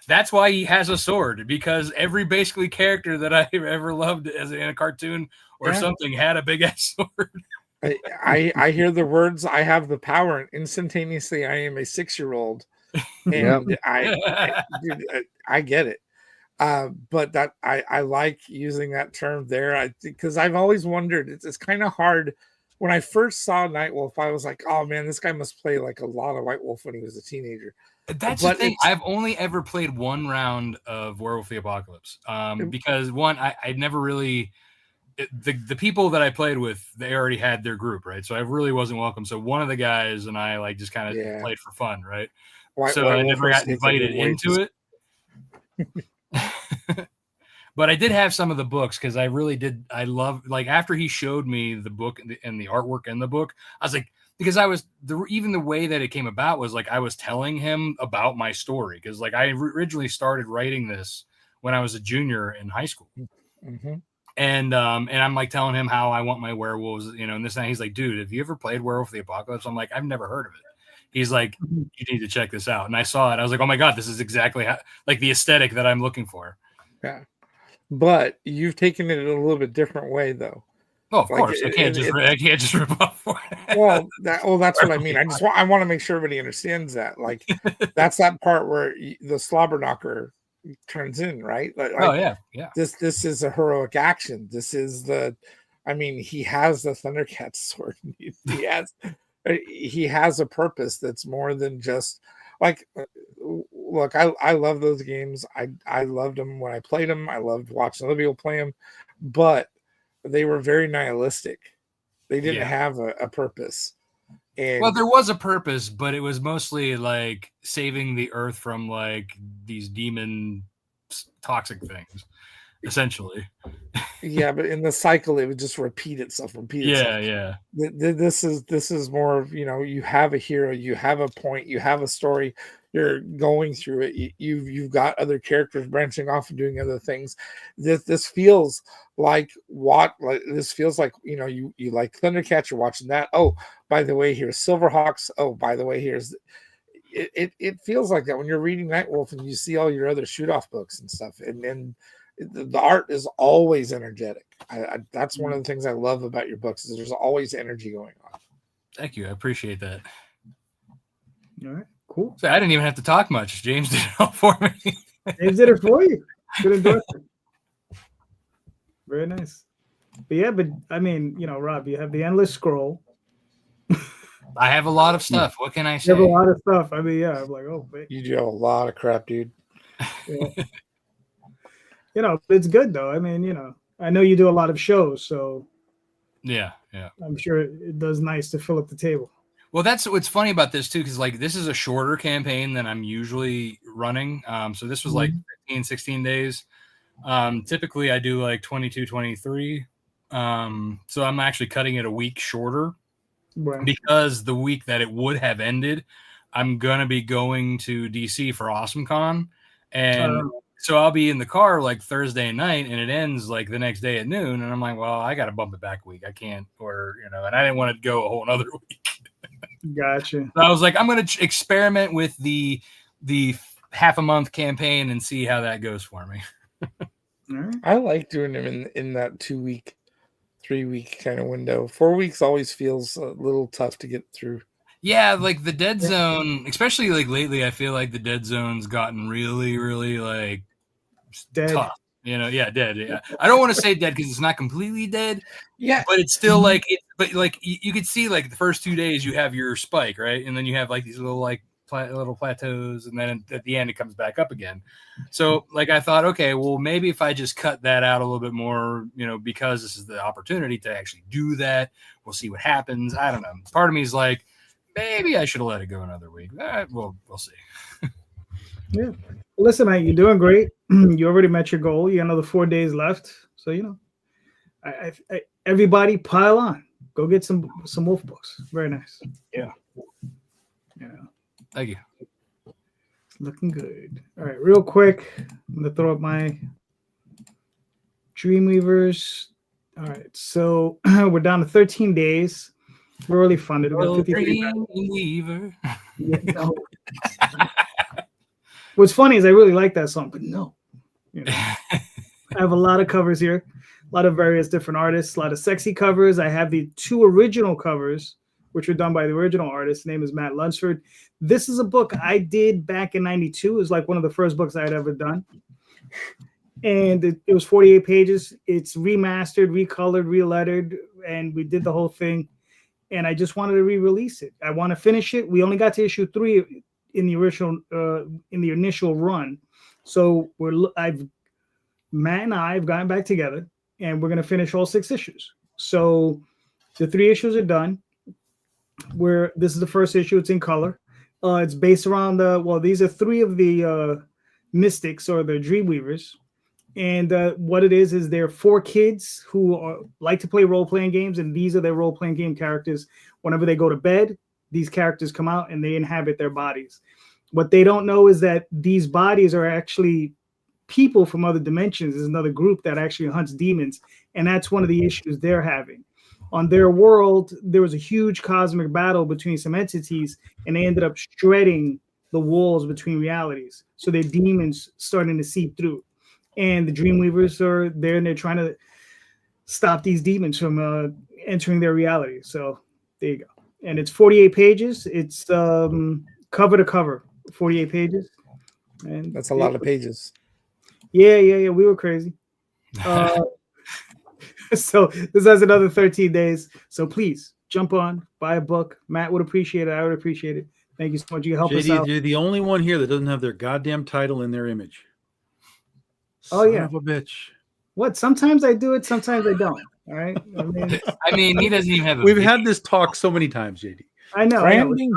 that's why he has a sword, because every basically character that I ever loved in a cartoon or something had a big ass sword. I hear the words, I have the power, and instantaneously I am a 6-year-old. And I get it. But that I like using that term there, because I've always wondered, it's kind of hard. When I first saw Nightwolf, I was like, oh man, this guy must play like a lot of White Wolf when he was a teenager. That's the thing. I've only ever played 1 round of Werewolf the Apocalypse, because I'd never really, the people that I played with, they already had their group, right? So I really wasn't welcome. So one of the guys and I like just kind of played for fun, right? So I never got invited into it. But I did have some of the books, because I really did. I love, like, after he showed me the book and the artwork in the book, I was like, because even the way that it came about was like I was telling him about my story, because like I originally started writing this when I was a junior in high school. Mm-hmm. And I'm like telling him how I want my werewolves, and this and that. He's like, dude, have you ever played Werewolf the Apocalypse? I'm like, I've never heard of it. He's like, you need to check this out. And I saw it. I was like, oh my God, this is exactly like the aesthetic that I'm looking for. Yeah. But you've taken it in a little bit different way, though. Oh, of Like, course, I can't just rip off for it. Well, that's what I mean. I want to make sure everybody understands that. Like, that's that part where the slobber knocker turns in, right? Oh yeah. This is a heroic action. This is he has the Thundercat sword. He has a purpose that's more than just like. Look, I love those games. I loved them when I played them. I loved watching other people play them, but they were very nihilistic. They didn't have a purpose. And well, there was a purpose, but it was mostly like saving the earth from like these demon toxic things, essentially. Yeah, but in the cycle, it would just repeat itself. Yeah. This is more of, you have a hero, you have a point, you have a story, you're going through it. You've got other characters branching off and doing other things. This feels like this feels like you like Thundercats. You're watching that. Oh, by the way, here's Silverhawks. Oh, by the way, here's it feels like that when you're reading Nightwolf and you see all your other shoot off books and stuff, and the art is always energetic. That's one of the things I love about your books is there's always energy going on. Thank you. I appreciate that. All right, cool. So I didn't even have to talk much. James did it all for me. James did it for you. Good endorsement. Very nice. But yeah, I mean, Rob, you have the endless scroll. I have a lot of stuff. What can I say? You have a lot of stuff. I mean, yeah, I'm like, oh, wait. You do have a lot of crap, dude. Yeah. It's good though. I mean, I know you do a lot of shows, so yeah. I'm sure it does nice to fill up the table. Well, that's what's funny about this too, because like this is a shorter campaign than I'm usually running. So this was like 15, 16 days. Typically I do like 22, 23. So I'm actually cutting it a week shorter because the week that it would have ended, I'm gonna be going to DC for AwesomeCon, and so I'll be in the car like Thursday night, and it ends like the next day at noon, and I'm like, well, I got to bump it back a week. I can't, and I didn't want to go a whole another week. Gotcha. So I was like, I'm going to experiment with the half a month campaign and see how that goes for me. I like doing them in that 2 week, 3 week kind of window. 4 weeks always feels a little tough to get through. Yeah, like the Dead Zone, especially like lately, I feel like the Dead Zone's gotten really, really like dead. Tough. Dead. Yeah. I don't want to say dead because it's not completely dead. Yeah. But it's still like, you could see like the first 2 days you have your spike, right? And then you have like these little like little plateaus, and then at the end it comes back up again. So like I thought, okay, well maybe if I just cut that out a little bit more, because this is the opportunity to actually do that, we'll see what happens. I don't know. Part of me is like, maybe I should have let it go another week. We'll see. Yeah. Listen, mate, you're doing great. You already met your goal. You got another 4 days left. So, I everybody pile on. Go get some wolf books. Very nice. Yeah. Thank you. It's looking good. All right, real quick. I'm going to throw up my Dreamweavers. All right, so we're down to 13 days. We're really funded. About 53. Dreamweaver. What's funny is I really like that song, but no. I have a lot of covers here, a lot of various different artists, a lot of sexy covers. I have the 2 original covers, which were done by the original artist. His name is Matt Lunsford. This is a book I did back in 92. It was like one of the first books I had ever done. And it was 48 pages. It's remastered, recolored, relettered, and we did the whole thing. And I just wanted to re-release it. I want to finish it. We only got to issue 3 in the initial run. So Matt and I have gotten back together, and we're going to finish all 6 issues. So the 3 issues are done. This is the first issue. It's in color. It's based around these are 3 of the mystics or the Dreamweavers. And what it is they're 4 kids who like to play role-playing games, and these are their role-playing game characters. Whenever they go to bed, these characters come out and they inhabit their bodies. What they don't know is that these bodies are actually people from other dimensions. There's another group that actually hunts demons, and that's one of the issues they're having. On their world, there was a huge cosmic battle between some entities, and they ended up shredding the walls between realities. So their demons starting to seep through. And the Dreamweavers are there, and they're trying to stop these demons from entering their reality. So there you go. And it's 48 pages. It's cover to cover, 48 pages. And That's a lot of pages. Yeah. We were crazy. So this has another 13 days. So please jump on, buy a book. Matt would appreciate it. I would appreciate it. Thank you so much. You help us out. You're the only one here that doesn't have their goddamn title in their image. Oh, Son yeah. of a bitch. What? Sometimes I do it. Sometimes I don't. All right. I mean, he doesn't even have. We've had this talk so many times, JD. I know. Branding.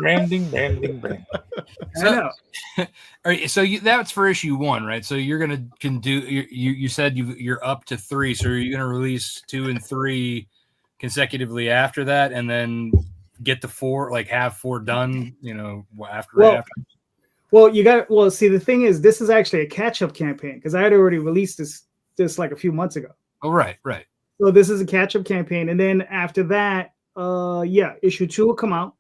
I know. All right, so that's for issue 1, right? So you're can do. You said you're up to 3. So are you gonna release 2 and 3 consecutively after that, and then get to 4, like have 4 done? After. Well, you got. Well, see, the thing is, this is actually a catch-up campaign because I had already released this like a few months ago. Oh, right. So this is a catch-up campaign, and then after that, issue 2 will come out,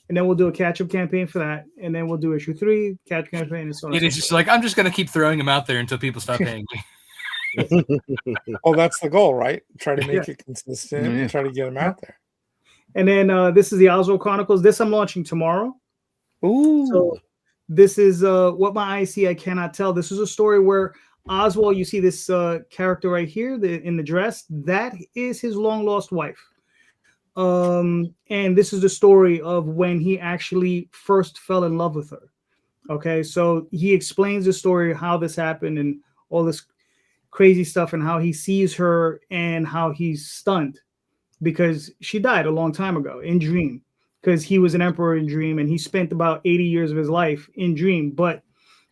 and then we'll do a catch-up campaign for that, and then we'll do issue 3 catch campaign, and so on. It is just like I'm just gonna keep throwing them out there until people stop paying me. Well, that's the goal, right? Try to make it consistent. And try to get them out there. And then this is the Oswald Chronicles. This I'm launching tomorrow. Ooh. So this is what my eyes see, I cannot tell. This is a story where Oswald, you see this character right here in the dress. That is his long lost wife. And this is the story of when he actually first fell in love with her. Okay, so he explains the story, how this happened and all this crazy stuff, and how he sees her and how he's stunned because she died a long time ago in Dream, because he was an emperor in Dream and he spent about 80 years of his life in Dream, but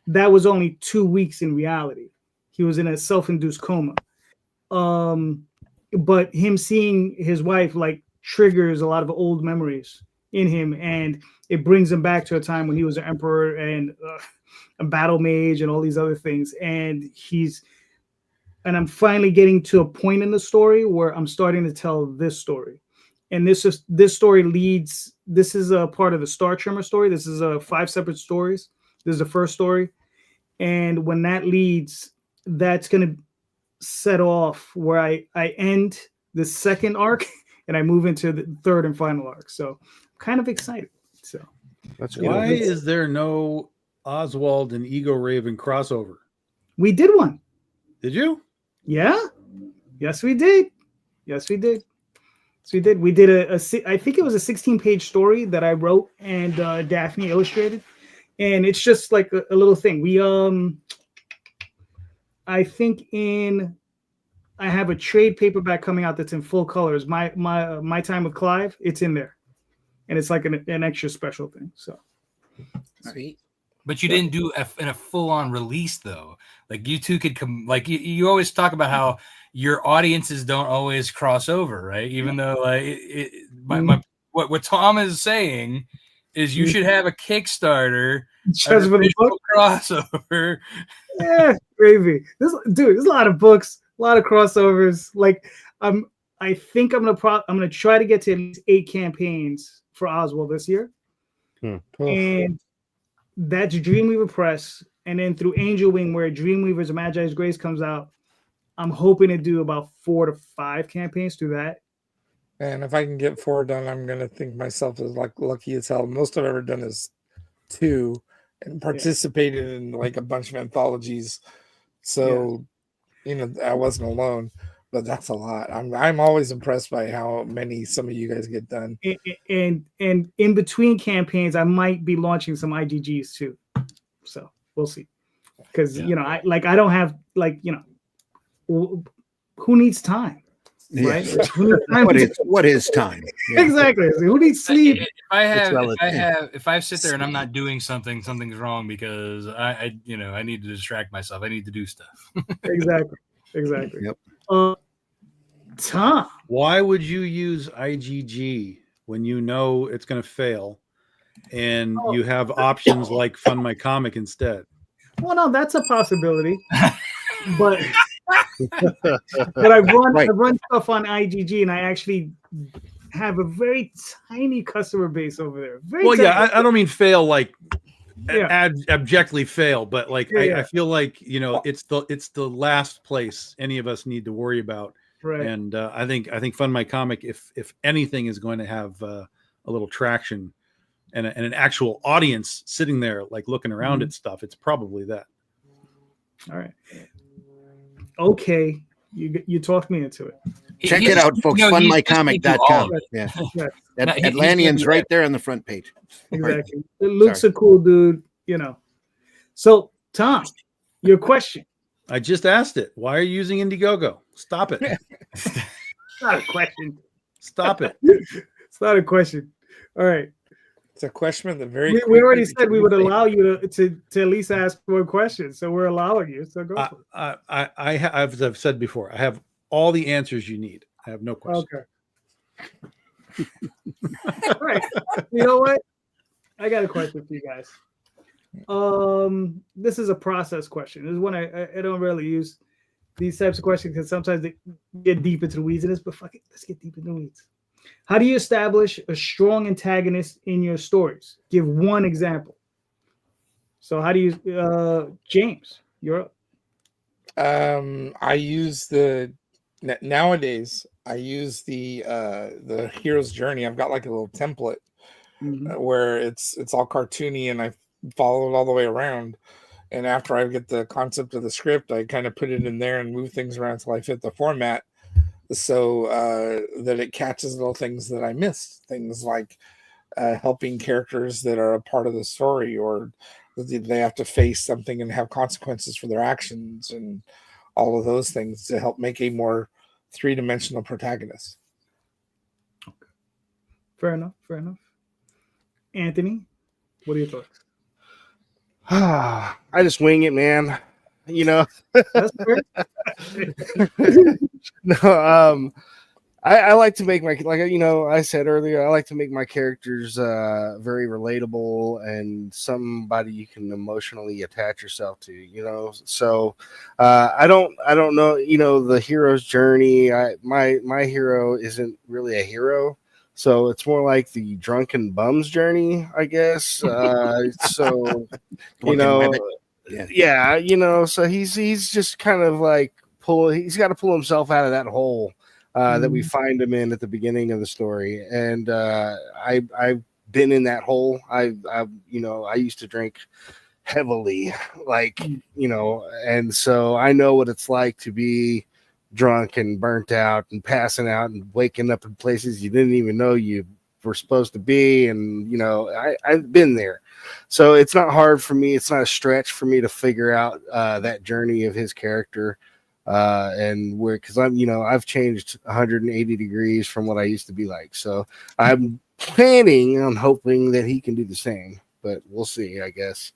that was only 2 weeks in reality. He was in a self-induced coma. But him seeing his wife like triggers a lot of old memories in him, and it brings him back to a time when he was an emperor and a battle mage and all these other things. And I'm finally getting to a point in the story where I'm starting to tell this story. And this story leads. This is a part of the Star Tremor story. This is 5 separate stories. This is the first story, and when that leads, that's going to set off where I end the second arc and I move into the third and final arc. So I'm kind of excited. So That's Why is there no Oswald and Ego Raven crossover? we did one. Did you? Yeah. Yes, we did. Yes, we did. So we did. We did I think it was a 16-page story that I wrote and Daphne illustrated, and it's just like a little thing. We I think I have a trade paperback coming out that's in full colors. My Time with Clive, it's in there, and it's like an extra special thing. So Sweet. But you didn't do in a full-on release though. Like you two could come. Like you always talk about how your audiences don't always cross over, right? Even though what Tom is saying is you should have a Kickstarter just for the book crossover. Yeah, gravy. There's a lot of books, a lot of crossovers. Like I think I'm gonna try to get to at least 8 campaigns for Oswald this year. And that's Dreamweaver Press, and then through Angel Wing, where Dreamweaver's Magi's Grace comes out, I'm hoping to do about 4 to 5 campaigns through that. And if I can get 4 done, I'm gonna think myself as like lucky as hell. Most I've ever done is 2, and participated in like a bunch of anthologies. So I wasn't alone, but that's a lot. I'm always impressed by how many some of you guys get done. And in between campaigns, I might be launching some IGGs too. So we'll see. Because I don't have who needs time? Right? What is time? Exactly. Who needs sleep? If I sit there and I'm not doing something's wrong because I need to distract myself. I need to do stuff. Exactly. Yep. Tom, Why would you use IGG when you know it's going to fail, and you have options like Fund My Comic instead? Well, no, that's a possibility. But I run stuff on IGG, and I actually have a very tiny customer base over there. I don't mean fail like abjectly fail, but like I feel like it's the last place any of us need to worry about Right. And I think Fund My Comic, if anything, is going to have a little traction and an actual audience sitting there like looking around at stuff, it's probably that. All right. Okay. You talked me into it. Check it out, folks. FundMyComic.com. Yeah. Yeah, Atlantean's right there on the front page. exactly. Luke's a cool dude, you know. So, Tom, your question. I just asked it. Why are you using Indiegogo? Stop it. It's not a question. Stop it. It's not a question. All right. It's a question of the very. We already said we would allow you to at least ask one question, so we're allowing you. So go for it. As I've said before, I have all the answers you need. I have no question. Okay. All right. You know what? I got a question for you guys. This is a process question. This is one I don't really use these types of questions because sometimes they get deep into the weeds in this, but fuck it, let's get deep into the weeds. How do you establish a strong antagonist in your stories? Give one example. So how do you James, you're up. I use nowadays I use the hero's journey. I've got like a little template where it's all cartoony and I follow it all the way around. And after I get the concept of the script, I kind of put it in there and move things around until I fit the format, so that it catches little things that I missed. Things like helping characters that are a part of the story, or they have to face something and have consequences for their actions, and all of those things to help make a more three-dimensional protagonist. Okay. Fair enough. Anthony, what are your thoughts? I just wing it, man. You know. That's fair. No, I like to make I said earlier, I like to make my characters very relatable and somebody you can emotionally attach yourself to, you know. So I don't know, you know, the hero's journey. My hero isn't really a hero, so it's more like the drunken bum's journey, I guess. So you know, yeah, you know, so he's just kind of like he's got to pull himself out of that hole that we find him in at the beginning of the story. And I've been in that hole. I used to drink heavily, like, you know, and so I know what it's like to be drunk and burnt out and passing out and waking up in places you didn't even know you were supposed to be. And, you know, I've been there. So it's not hard for me. It's not a stretch for me to figure out that journey of his character. And because I've changed 180 degrees from what I used to be like. So I'm planning on hoping that he can do the same, but we'll see, I guess.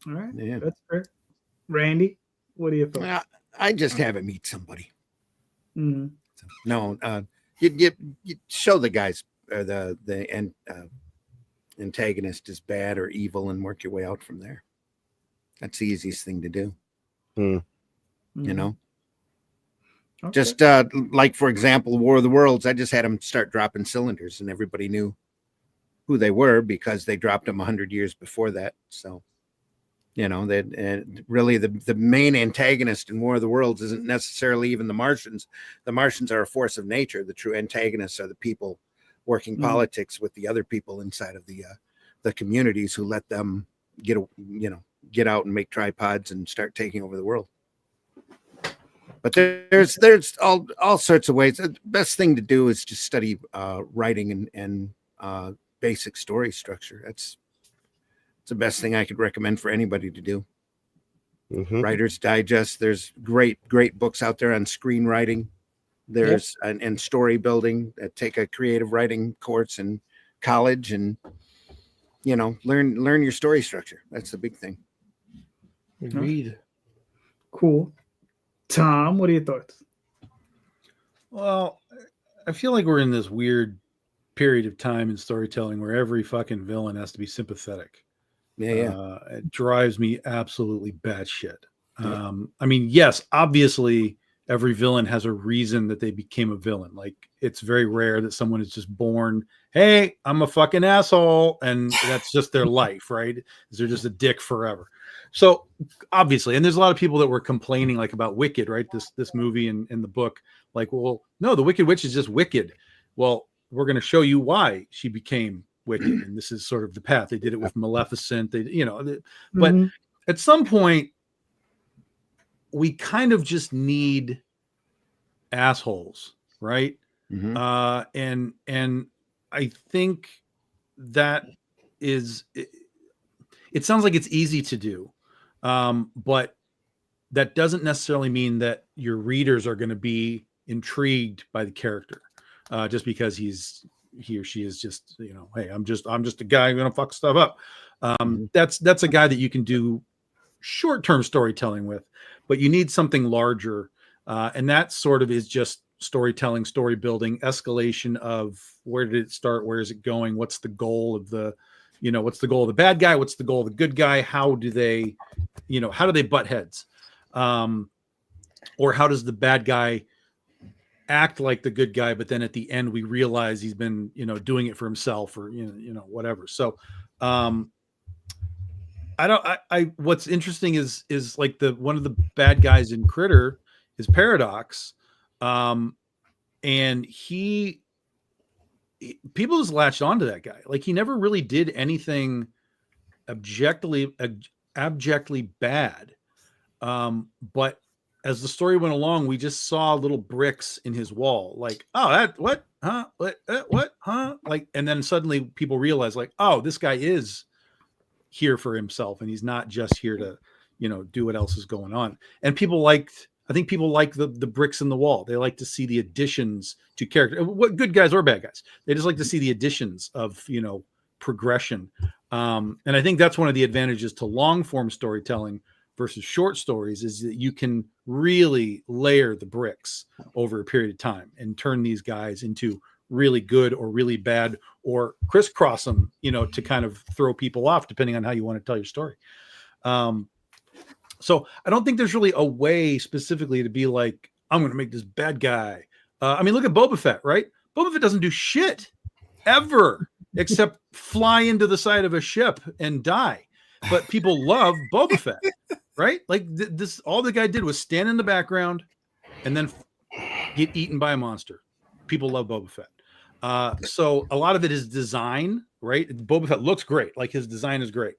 All right. Yeah. That's fair. Randy, what do you think? I just have him meet somebody. Mm-hmm. No, you show the guys the antagonist is bad or evil and work your way out from there. That's the easiest thing to do. You know, okay. Just like, for example, War of the Worlds, I just had them start dropping cylinders and everybody knew who they were because they dropped them 100 years before that. So, you know, that really the main antagonist in War of the Worlds isn't necessarily even the Martians. The Martians are a force of nature. The true antagonists are the people working politics with the other people inside of the communities who let them get out and make tripods and start taking over the world. But there's all sorts of ways. The best thing to do is just study writing and basic story structure. It's the best thing I could recommend for anybody to do. Writer's Digest. There's great books out there on screenwriting. There's and story building. Take a creative writing course in college, and you know, learn your story structure. That's the big thing. Agreed. Cool. Tom, what are your thoughts? Well, I feel like we're in this weird period of time in storytelling where every fucking villain has to be sympathetic. It drives me absolutely batshit. I mean, yes, obviously every villain has a reason that they became a villain. Like it's very rare that someone is just born, hey, I'm a fucking asshole, and that's just their life, right? They're just a dick forever. So obviously, and there's a lot of people that were complaining like about Wicked, right? This movie and the book, like, well, no, the Wicked Witch is just wicked. Well, we're going to show you why she became wicked, and this is sort of the path. They did it with Maleficent, but at some point, we kind of just need assholes, right? And I think that is it sounds like it's easy to do, but that doesn't necessarily mean that your readers are going to be intrigued by the character just because he or she is just, hey, I'm just a guy who's gonna fuck stuff up. That's a guy that you can do short-term storytelling with, but you need something larger, and that sort of is just storytelling, story building, escalation of where did it start, where is it going, what's the goal of the bad guy, what's the goal of the good guy, how do they butt heads, or how does the bad guy act like the good guy, but then at the end we realize he's been doing it for himself, or whatever. So what's interesting is like one of the bad guys in Critter is Paradox, and people just latched onto that guy. Like he never really did anything abjectly bad, but as the story went along, we just saw little bricks in his wall, like, oh, that what like, and then suddenly people realize, like, oh, this guy is here for himself, and he's not just here to do what else is going on. And I think people like the bricks in the wall. They like to see the additions to character, what good guys or bad guys. They just like to see the additions of progression. And I think that's one of the advantages to long form storytelling versus short stories, is that you can really layer the bricks over a period of time and turn these guys into really good or really bad, or crisscross them, to kind of throw people off depending on how you want to tell your story. So I don't think there's really a way specifically to be like, I'm going to make this bad guy. I mean, look at Boba Fett, right? Boba Fett doesn't do shit ever except fly into the side of a ship and die. But people love Boba Fett, right? Like this, all the guy did was stand in the background and then get eaten by a monster. People love Boba Fett. So a lot of it is design, right? Boba Fett looks great. Like his design is great.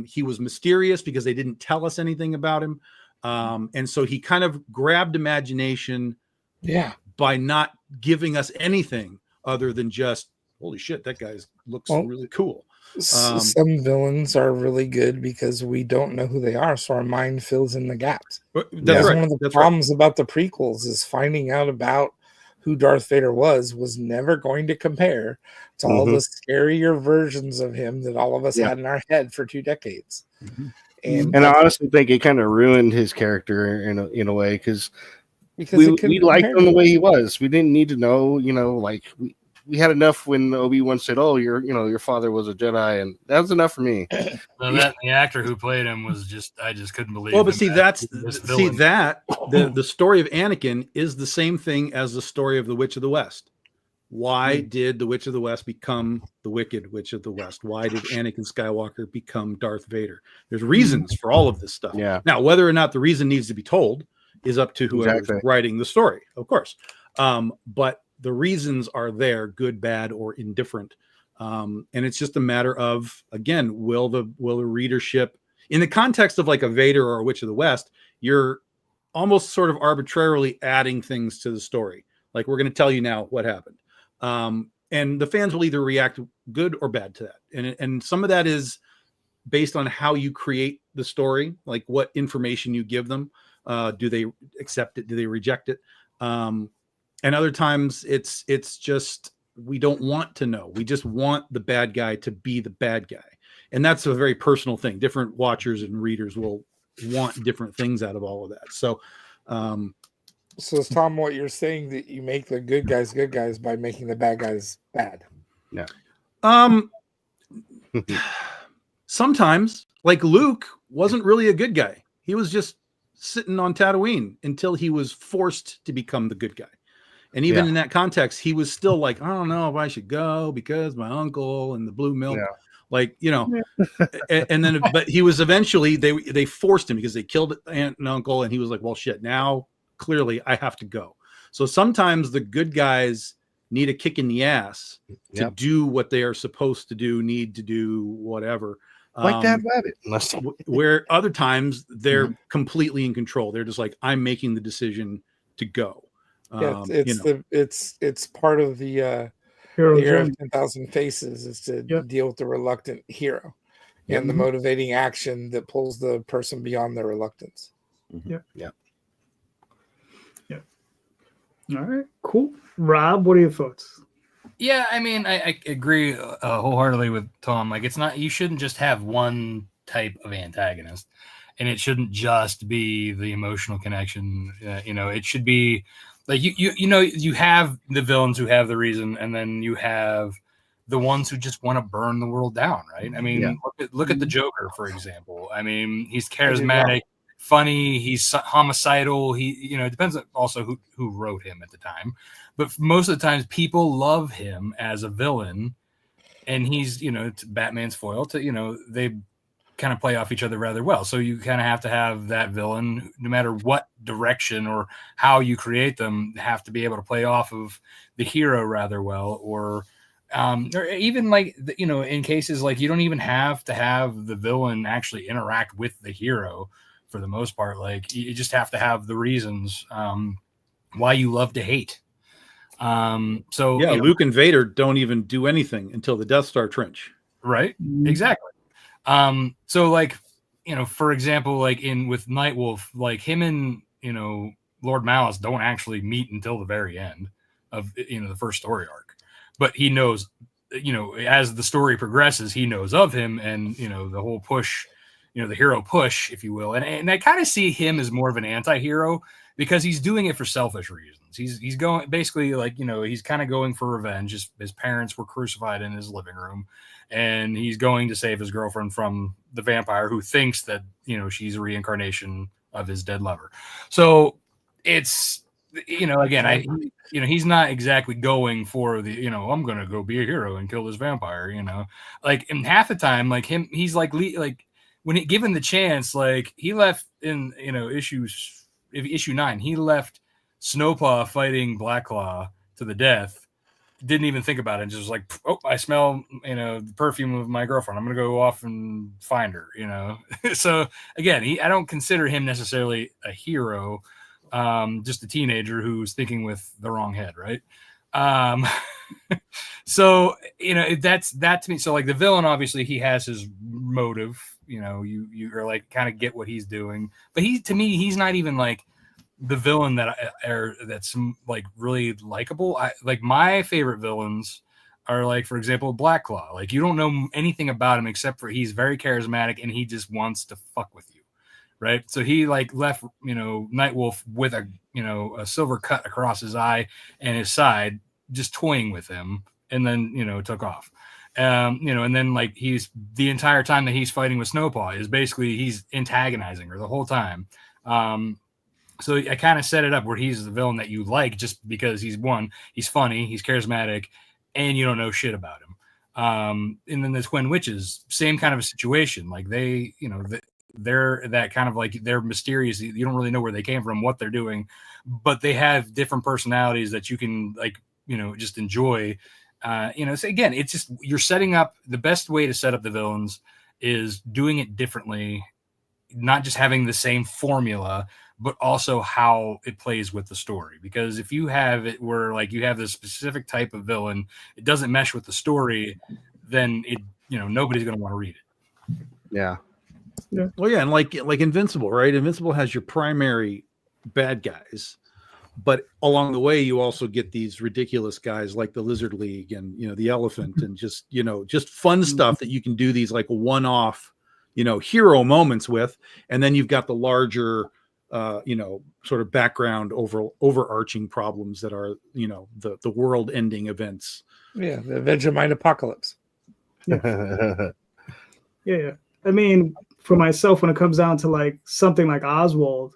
He was mysterious because they didn't tell us anything about him. And so he kind of grabbed imagination by not giving us anything other than just, holy shit, that guy looks really cool. Some villains are really good because we don't know who they are, so our mind fills in the gaps. That's right. One of the problems about the prequels is finding out about who Darth Vader was never going to compare to all the scarier versions of him that all of us had in our head for 2 decades. And I honestly think it kind of ruined his character in a way, because we liked him the way he was. We didn't need to know, like we had enough when Obi-Wan said, "Oh, your father was a Jedi," and that was enough for me. So that the actor who played him was I just couldn't believe. Well, but see, the story of Anakin is the same thing as the story of the Witch of the West. Why did the Witch of the West become the Wicked Witch of the West? Why did Anakin Skywalker become Darth Vader? There's reasons for all of this stuff. Yeah. Now, whether or not the reason needs to be told is up to whoever's writing the story, of course. But the reasons are there, good, bad, or indifferent. And it's just a matter of, again, will the readership, in the context of like a Vader or a Witch of the West, you're almost sort of arbitrarily adding things to the story. Like, we're going to tell you now what happened. And the fans will either react good or bad to that. And some of that is based on how you create the story, like what information you give them. Do they accept it? Do they reject it? And other times it's just, we don't want to know. We just want the bad guy to be the bad guy. And that's a very personal thing. Different watchers and readers will want different things out of all of that. So, so is Tom, what you're saying, that you make the good guys by making the bad guys bad? Yeah. Sometimes, like Luke wasn't really a good guy. He was just sitting on Tatooine until he was forced to become the good guy. And even in that context, he was still like, I don't know if I should go because my uncle and the blue milk, like, you know, and then, but he was eventually, they forced him because they killed aunt and uncle. And he was like, well, shit, now clearly I have to go. So sometimes the good guys need a kick in the ass to do what they are supposed to do, need to do whatever. Like that rabbit. Where other times they're completely in control. They're just like, I'm making the decision to go. It's part of the Hero Year journey. of 10,000 Faces is to Yep. deal with the reluctant hero and the motivating action that pulls the person beyond their reluctance. All right, cool. Rob, what are your thoughts? Yeah, I mean, I agree wholeheartedly with Tom. Like, it's not, you shouldn't just have one type of antagonist, and it shouldn't just be the emotional connection. You know, it should be like you know, you have the villains who have the reason, and then you have the ones who just want to burn the world down, right? I mean, look at the Joker, for example. I mean, he's charismatic, funny, he's homicidal. He, you know, it depends on also who wrote him at the time, but most of the times people love him as a villain, and he's, you know, Batman's foil to, you know, they kind of play off each other rather well. So you kind of have to have that villain, no matter what direction or how you create them, have to be able to play off of the hero rather well, or even like, you know, in cases like you don't even have to have the villain actually interact with the hero for the most part. Like, you just have to have the reasons why you love to hate. So yeah, you know, Luke and Vader don't even do anything until the Death Star trench. right? Exactly. So like, you know, for example, like with Nightwolf, like him and, you know, Lord Malice don't actually meet until the very end of, you know, the first story arc, but he knows, you know, as the story progresses, he knows of him, and, you know, the whole push, you know, the hero push, if you will. And I kind of see him as more of an anti-hero because he's doing it for selfish reasons. He's going basically, like, you know, he's kind of going for revenge. His parents were crucified in his living room, and he's going to save his girlfriend from the vampire who thinks that, you know, she's a reincarnation of his dead lover. So it's, you know, again, you know, he's not exactly going for the, you know, I'm going to go be a hero and kill this vampire, you know, like, and half the time, like he's like when given the chance, like he left in, you know, issue 9, he left Snowpaw fighting Blackclaw to the death, didn't even think about it, just was like, oh, I smell, you know, the perfume of my girlfriend, I'm gonna go off and find her, you know. So again, I don't consider him necessarily a hero, just a teenager who's thinking with the wrong head, right? So, you know, that's that to me. So like the villain, obviously he has his motive, you know, you are like kind of get what he's doing, but to me he's not even like the villain that's like really likable. Like my favorite villains are, like, for example, Blackclaw. Like, you don't know anything about him except for he's very charismatic and he just wants to fuck with you, right? So he like left, you know, Nightwolf with a, you know, a silver cut across his eye and his side, just toying with him, and then, you know, took off. You know, and then like he's the entire time that he's fighting with Snowpaw is basically he's antagonizing her the whole time. So I kind of set it up where he's the villain that you like just because he's funny, he's charismatic, and you don't know shit about him. And then the Twin Witches, same kind of a situation. Like they, you know, they're that kind of like, they're mysterious. You don't really know where they came from, what they're doing, but they have different personalities that you can, like, you know, just enjoy. You know, so again, it's just, you're setting up, the best way to set up the villains is doing it differently, not just having the same formula, but also how it plays with the story. Because if you have it where like you have this specific type of villain, it doesn't mesh with the story, then it, you know, nobody's going to want to read it. Yeah. Well, yeah, and like Invincible, right? Invincible has your primary bad guys, but along the way you also get these ridiculous guys like the Lizard League and, you know, the Elephant, and just, you know, just fun stuff that you can do these like one-off, you know, hero moments with. And then you've got the larger you know, sort of background overarching problems that are, you know, the world ending events. Yeah, the Vegemite apocalypse. Yeah. I mean, for myself, when it comes down to like something like Oswald,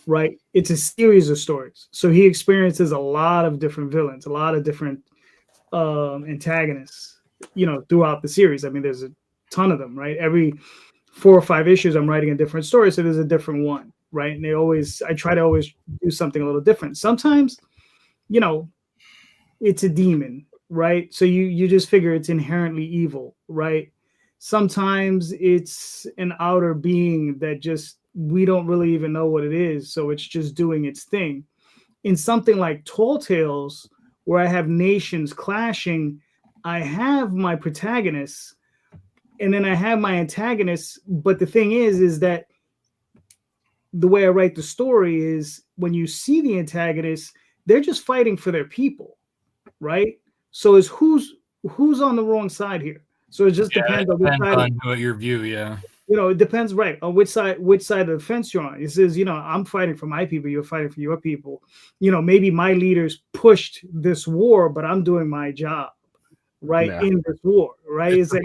right? It's a series of stories. So he experiences a lot of different villains, a lot of different antagonists, throughout the series. I mean, there's a ton of them, right? Every 4 or 5 issues, I'm writing a different story, so there's a different one, right? And I try to always do something a little different. Sometimes, it's a demon, right? So you just figure it's inherently evil, right? Sometimes it's an outer being that just we don't really even know what it is, so it's just doing its thing. In something like Tall Tales, where I have nations clashing, I have my protagonists and then I have my antagonists. But the thing is that the way I write the story is when you see the antagonists, they're just fighting for their people, right? So it's who's on the wrong side here. So it just depends on which side. On what your view, it depends, right, on which side of the fence you're on. It says, I'm fighting for my people, you're fighting for your people. Maybe my leaders pushed this war, but I'm doing my job, right, in this war, right? It's like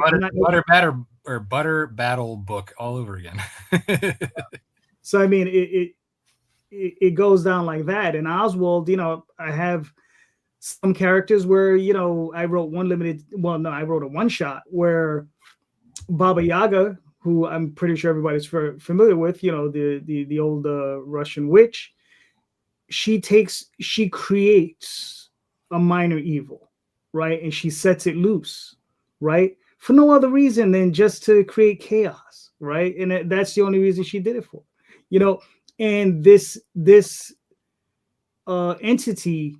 butter battle book all over again. So I mean, it goes down like that. And Oswald, I have some characters where I wrote I wrote a one shot where Baba Yaga, who I'm pretty sure everybody's familiar with, the old Russian witch, she creates a minor evil, right? And she sets it loose, right? For no other reason than just to create chaos, right? And that's the only reason she did it for, and this entity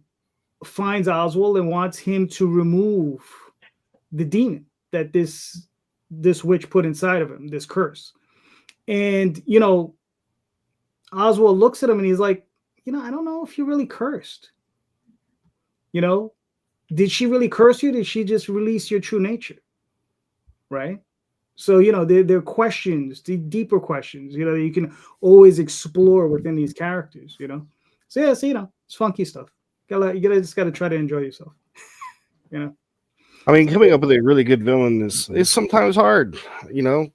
finds Oswald and wants him to remove the demon that this witch put inside of him, this curse. And Oswald looks at him and he's like, I don't know if you're really cursed. Did she really curse you? Did she just release your true nature? Right? So there are questions, the deeper questions, you can always explore within these characters, So yeah, so it's funky stuff. You just gotta try to enjoy yourself. I mean, coming up with a really good villain is sometimes hard,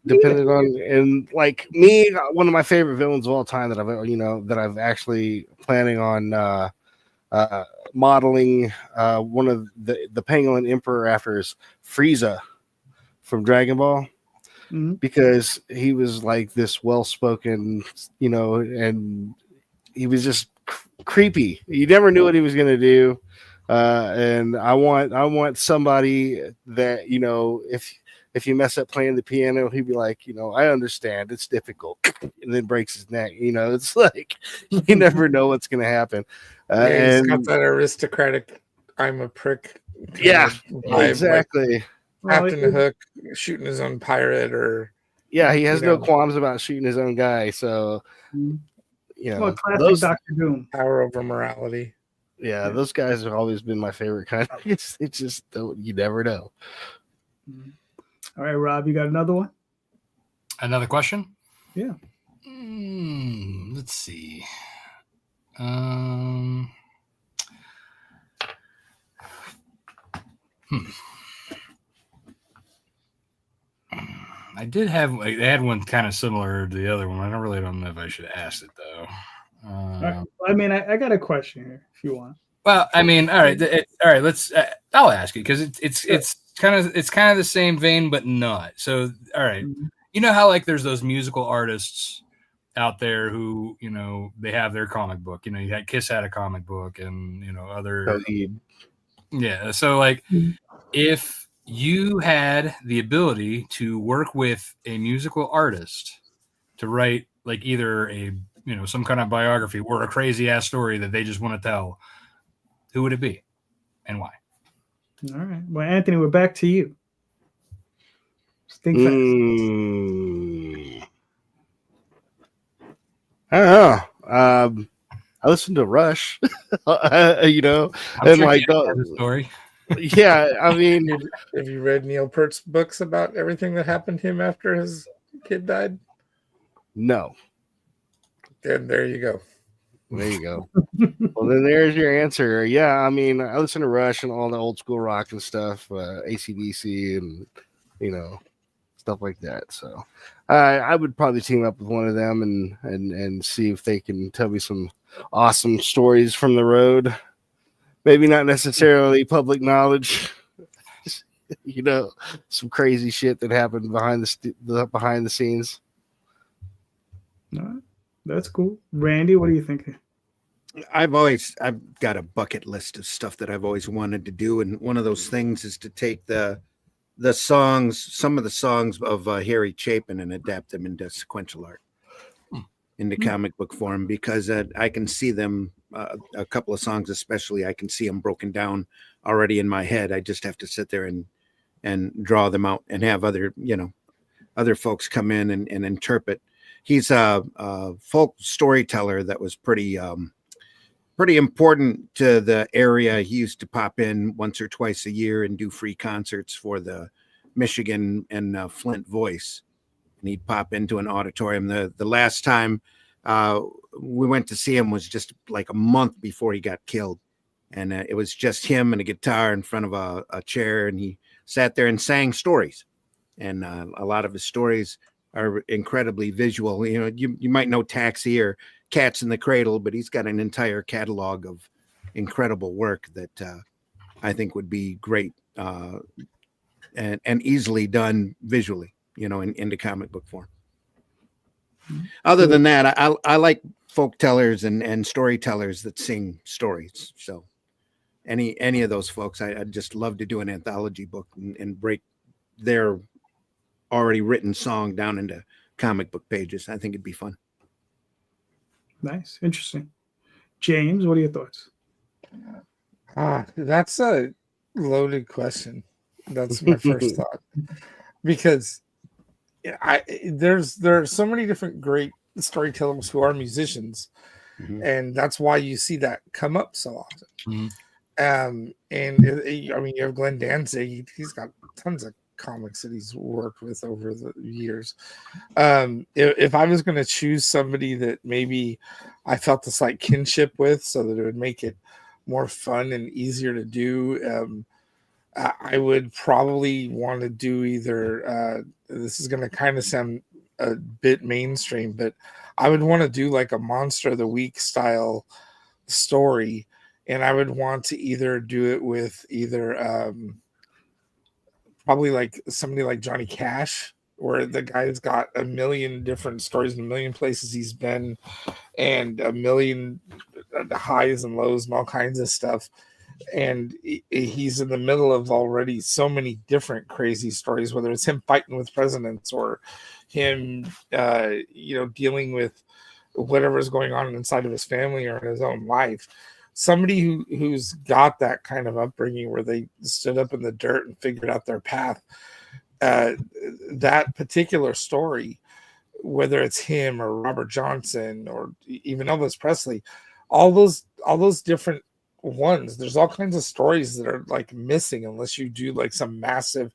depending on, and like me, one of my favorite villains of all time that I've actually planning on modeling one of the Pangolin Emperor after is Frieza from Dragon Ball. Mm-hmm. Because he was like this well-spoken, and he was just creepy. You never knew what he was going to do. And I want somebody that, if you mess up playing the piano, he'd be like, I understand, it's difficult, and then breaks his neck. It's like, you never know what's going to happen. And he's got that aristocratic, I'm a prick. Yeah, exactly. Like, Captain Hook shooting his own pirate, or he has no qualms about shooting his own guy. So, classic Dr. Doom, power over morality. Yeah, those guys have always been my favorite kind. It's just you never know. All right, Rob, you got another one? Another question? Yeah. Let's see. I had one kind of similar to the other one. I don't know if I should ask it though. I mean, I got a question here if you want. Well, I mean, all right. Let's. I'll ask it because it's kind of the same vein, but not. So, all right. You know how there's those musical artists out there who they have their comic book. You had Kiss had a comic book, and other. Yeah. So if you had the ability to work with a musical artist to write either a some kind of biography or a crazy ass story that they just want to tell, who would it be and why? All right. Well, Anthony, we're back to you. Think fast. I don't know. I listened to Rush, I'm and sure the story. Yeah, I mean, have you read Neil Peart's books about everything that happened to him after his kid died? No. Then there you go. There you go. Well, then there's your answer. Yeah, I mean, I listen to Rush and all the old school rock and stuff, AC/DC, and stuff like that. So I would probably team up with one of them and see if they can tell me some awesome stories from the road. Maybe not necessarily public knowledge, you know, some crazy shit that happened behind the scenes. All right. That's cool. Randy, what are you thinking? I've got a bucket list of stuff that I've always wanted to do, and one of those things is to take the songs, some of the songs of Harry Chapin, and adapt them into sequential art, into comic book form, because I can see them. A couple of songs, especially, I can see them broken down already in my head. I just have to sit there and draw them out, and have other folks come in and interpret. He's a folk storyteller that was pretty important to the area. He used to pop in once or twice a year and do free concerts for the Michigan and Flint Voice. And he'd pop into an auditorium. The last time we went to see him was just like a month before he got killed. And it was just him and a guitar in front of a chair. And he sat there and sang stories. And a lot of his stories are incredibly visual. You know, you might know Taxi or Cats in the Cradle, but he's got an entire catalog of incredible work that I think would be great and easily done visually, you know, into comic book form. Other than that, I like folk tellers and storytellers that sing stories. So any of those folks, I'd just love to do an anthology book and break their already written song down into comic book pages. I think it'd be fun. Nice. Interesting. James, what are your thoughts? That's a loaded question. That's my first thought, because there are so many different great storytellers who are musicians, and that's why you see that come up so often. And I mean, you have Glenn Danzig. He's got tons of comics that he's worked with over the years. If I was going to choose somebody that maybe I felt this like kinship with, so that it would make it more fun and easier to do, I would probably want to do either this is going to kind of sound a bit mainstream, but I would want to do like a Monster of the Week style story, and I would want to either do it with either probably like somebody like Johnny Cash, where the guy's got a million different stories in a million places he's been, and a million highs and lows and all kinds of stuff. And he's in the middle of already so many different crazy stories, whether it's him fighting with presidents or him, dealing with whatever's going on inside of his family or in his own life. Somebody who's got that kind of upbringing where they stood up in the dirt and figured out their path. That particular story, whether it's him or Robert Johnson or even Elvis Presley, all those different ones, there's all kinds of stories that are like missing unless you do like some massive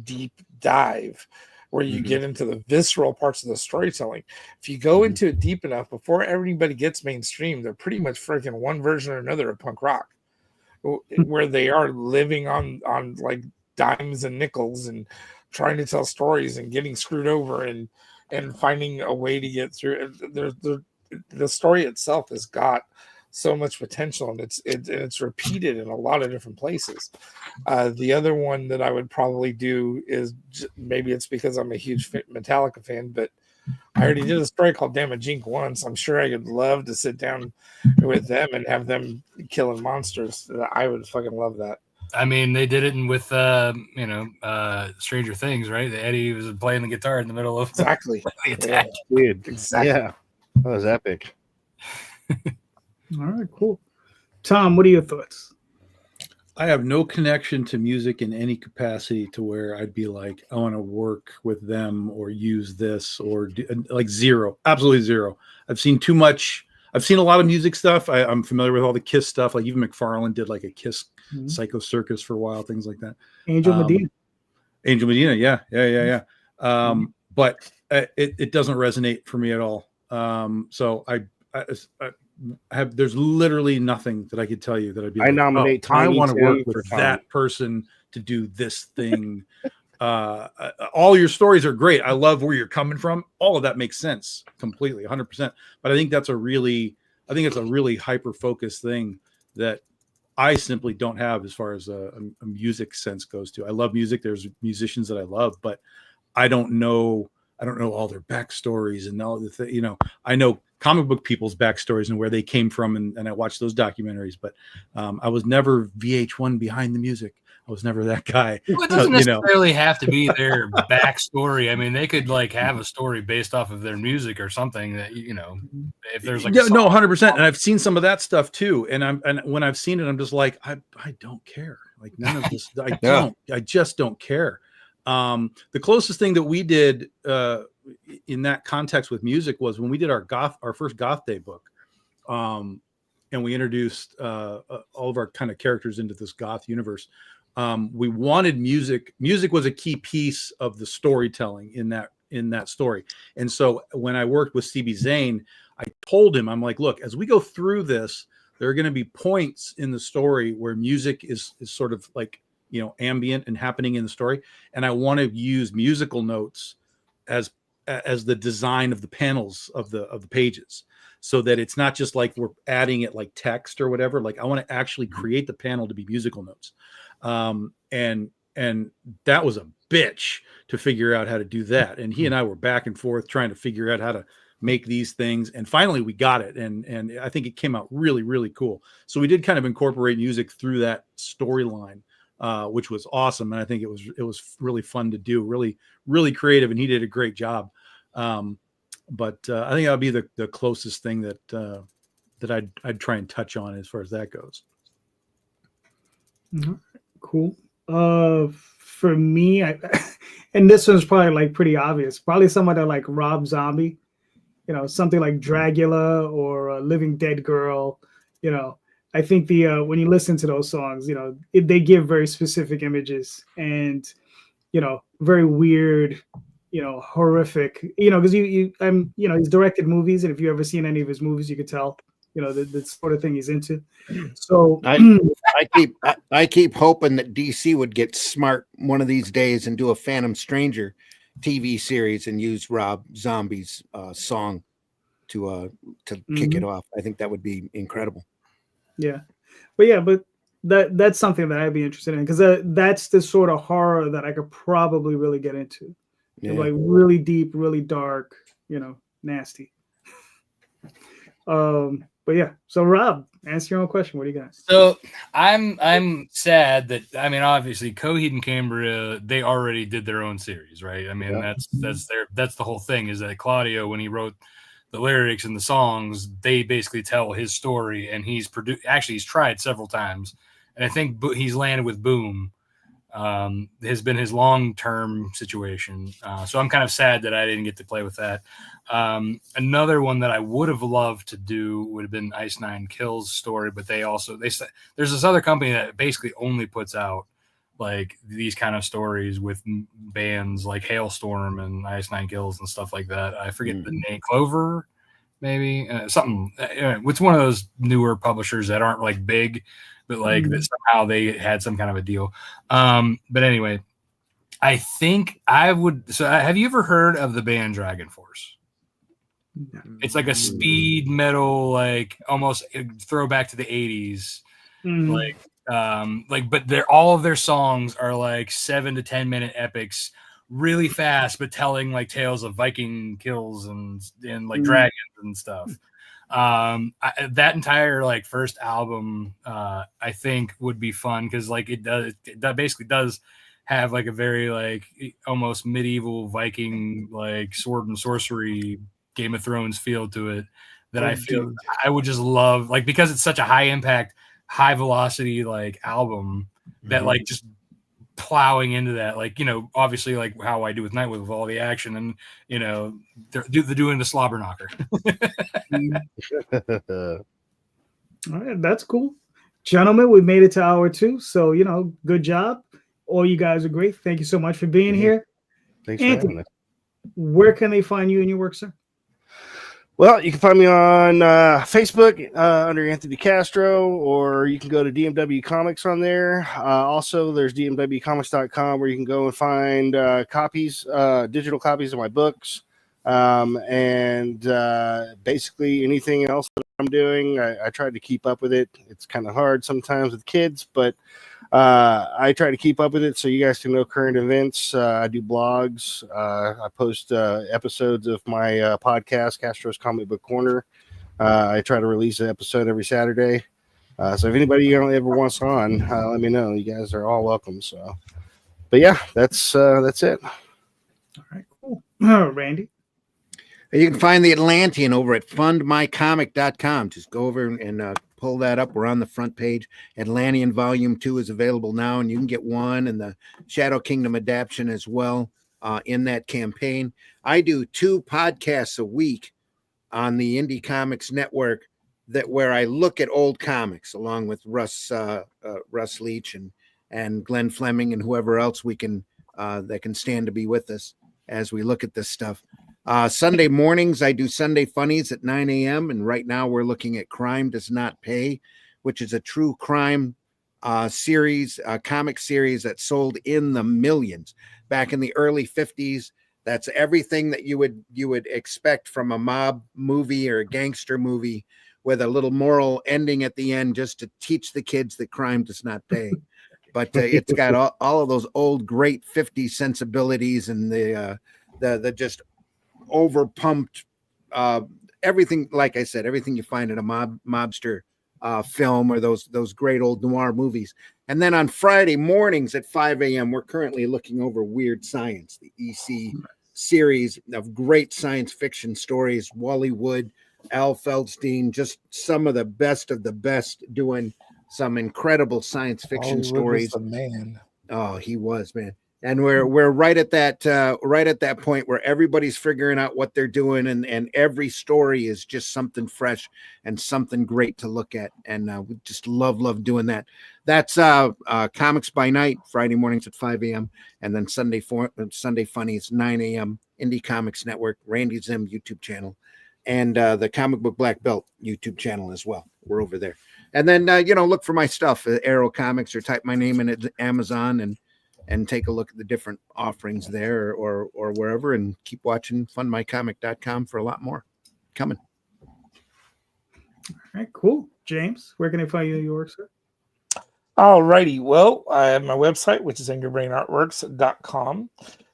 deep dive where you get into the visceral parts of the storytelling. If you go into it deep enough, before everybody gets mainstream, they're pretty much freaking one version or another of punk rock, where they are living on like dimes and nickels and trying to tell stories and getting screwed over and finding a way to get through it. The story itself has got so much potential, and it's repeated in a lot of different places. The other one that I would probably do is, maybe it's because I'm a huge Metallica fan, but I already did a story called Damage Inc. once. I'm sure I would love to sit down with them and have them killing monsters. I would fucking love that. I mean, they did it with Stranger Things, right? Eddie was playing the guitar in the middle of exactly the attack. Yeah, dude. Exactly. Yeah, that was epic. All right, cool. Tom, what are your thoughts? I have no connection to music in any capacity to where I'd be like, I want to work with them or use this or like zero, absolutely zero. I've seen too much. I've seen a lot of music stuff. I'm familiar with all the Kiss stuff. Like even McFarlane did like a Kiss Psycho Circus for a while, things like that. Angel Medina. Yeah. But it doesn't resonate for me at all. So I have, there's literally nothing that I could tell you that I'd be I nominate I Tiny want to Tim work with for that person to do this thing all your stories are great. I love where you're coming from. All of that makes sense completely, 100%. But I think that's a really hyper focused thing that I simply don't have as far as a music sense goes to. I love music. There's musicians that I love, but I don't know all their backstories and all the I know comic book people's backstories and where they came from, and I watched those documentaries, but I was never VH1 behind the music. I was never that guy. Well, it doesn't necessarily have to be their backstory. I mean, they could like have a story based off of their music or something that if there's like 100%. And I've seen some of that stuff too. And when I've seen it, I'm just like, I don't care. Like none of this. I just don't care. The closest thing that we did in that context with music was when we did our first Goth Day book, and we introduced all of our kind of characters into this goth universe. We wanted music. Music was a key piece of the storytelling in that story. And so when I worked with CB Zane, I told him, I'm like, look, as we go through this, there are going to be points in the story where music is sort of like, ambient and happening in the story. And I want to use musical notes as the design of the panels of the pages, so that it's not just like we're adding it like text or whatever. Like I want to actually create the panel to be musical notes. And that was a bitch to figure out how to do that. And he and I were back and forth trying to figure out how to make these things. And finally we got it. And I think it came out really, really cool. So we did kind of incorporate music through that storyline, which was awesome. And I think it was really fun to do, really, really creative. And he did a great job. But I think that'll be the closest thing that I'd try and touch on as far as that goes. Mm-hmm. Cool. For me, and this one's probably like pretty obvious. Probably somebody like Rob Zombie, something like Dragula or Living Dead Girl. I think when you listen to those songs, they give very specific images and very weird, horrific. Because he's directed movies, and if you ever seen any of his movies, you could tell. The sort of thing he's into. So I keep hoping that DC would get smart one of these days and do a Phantom Stranger TV series and use Rob Zombie's song to kick it off. I think that would be incredible. Yeah, but that's something that I'd be interested in, because that's the sort of horror that I could probably really get into. Like really deep, really dark, nasty. But yeah, so Rob, answer your own question. What do you got? So I'm sad that, obviously Coheed and Cambria, they already did their own series, right? That's the whole thing, is that Claudio, when he wrote the lyrics and the songs, they basically tell his story, and he's tried several times, and I think he's landed with Boom. Has been his long-term situation. So I'm kind of sad that I didn't get to play with that. Another one that I would have loved to do would have been Ice Nine Kills' story, but they said there's this other company that basically only puts out like these kind of stories with bands like Hailstorm and Ice Nine Kills and stuff like that. I forget the name, Clover, maybe something. It's one of those newer publishers that aren't like big, but like that somehow they had some kind of a deal. But anyway, I think I would. So have you ever heard of the band Dragon Force? It's like a speed metal, like almost throwback to the 80s. But all of their songs are like 7 to 10 minute epics, really fast, but telling like tales of Viking kills and like dragons and stuff. That entire like first album I think would be fun, because like it basically does have like a very like almost medieval Viking like sword and sorcery Game of Thrones feel to it that I feel I would just love, like, because it's such a high impact, high velocity like album that like just plowing into that, like, obviously like how I do with Nightwolf with all the action and they're doing the slobber knocker. All right, that's cool, gentlemen. We made it to hour 2, so good job. All you guys are great. Thank you so much for being here. Thanks for having us. Where can they find you and your work, sir? Well, you can find me on Facebook under Anthony Castro, or you can go to DMW Comics on there. Also, there's dmwcomics.com where you can go and find copies, digital copies of my books, and basically anything else that I'm doing. I try to keep up with it. It's kind of hard sometimes with kids, but I try to keep up with it so you guys can know current events. I do blogs. I post episodes of my podcast, Castro's Comic Book Corner. I try to release an episode every Saturday. So if anybody ever wants on, let me know. You guys are all welcome. So, but yeah, that's it. All right, cool. Randy. You can find the Atlantean over at fundmycomic.com. Just go over and pull that up. We're on the front page. Atlantean Volume 2 is available now, and you can get 1 and the Shadow Kingdom adaptation as well in that campaign. I do 2 podcasts a week on the Indie Comics Network where I look at old comics along with Russ Leach and Glenn Fleming and whoever else we can that can stand to be with us as we look at this stuff. Sunday mornings, I do Sunday Funnies at 9 a.m. And right now we're looking at Crime Does Not Pay, which is a true crime series, comic series that sold in the millions back in the early 50s. That's everything that you would expect from a mob movie or a gangster movie with a little moral ending at the end just to teach the kids that crime does not pay. But it's got all of those old great 50s sensibilities and the just over pumped everything, like I said, everything you find in a mobster film or those great old noir movies. And then on Friday mornings at 5 a.m. we're currently looking over Weird Science, the EC series of great science fiction stories. Wally Wood, Al Feldstein, just some of the best doing some incredible science fiction stories. Was the man. Oh, he was, man. And we're right at that point where everybody's figuring out what they're doing, and every story is just something fresh and something great to look at. And we just love doing that. That's Comics by Night, Friday mornings at 5 a.m. and then Sunday Funnies 9 a.m. Indie Comics Network, Randy Zim YouTube channel, and the Comic Book Black Belt YouTube channel as well. We're over there. And then look for my stuff at Arrow Comics or type my name in at Amazon and take a look at the different offerings there or wherever, and keep watching fundmycomic.com for a lot more coming. All right, cool. James, where can I find you in your work, sir? All righty. Well, I have my website, which is angrybrainartworks.com,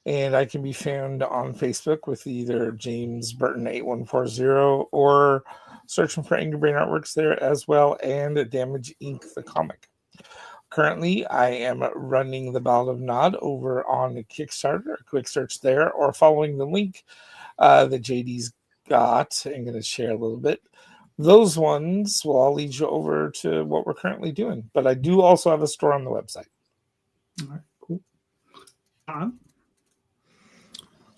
and I can be found on Facebook with either James Burton 8140 or searching for Angry Brain Artworks there as well, and Damage Inc. the comic. Currently, I am running the Ballad of Nod over on Kickstarter. A quick search there, or following the link that JD's got. I'm going to share a little bit. Those ones will all lead you over to what we're currently doing. But I do also have a store on the website. All right, cool. Tom?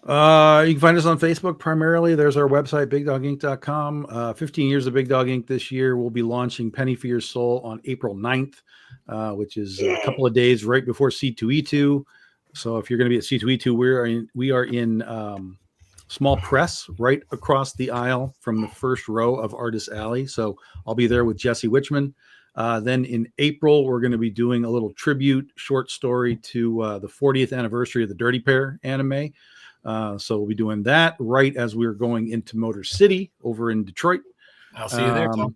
You can find us on Facebook primarily. There's our website, bigdoginc.com. 15 years of Big Dog Inc. this year. We'll be launching Penny for Your Soul on April 9th, which is a couple of days right before C2E2. So if you're going to be at C2E2, we are in small press right across the aisle from the first row of Artist Alley. So I'll be there with Jesse Wichman. Then in April, we're going to be doing a little tribute short story to the 40th anniversary of the Dirty Pair anime. So we'll be doing that right as we're going into Motor City over in Detroit. I'll see you there, Tom.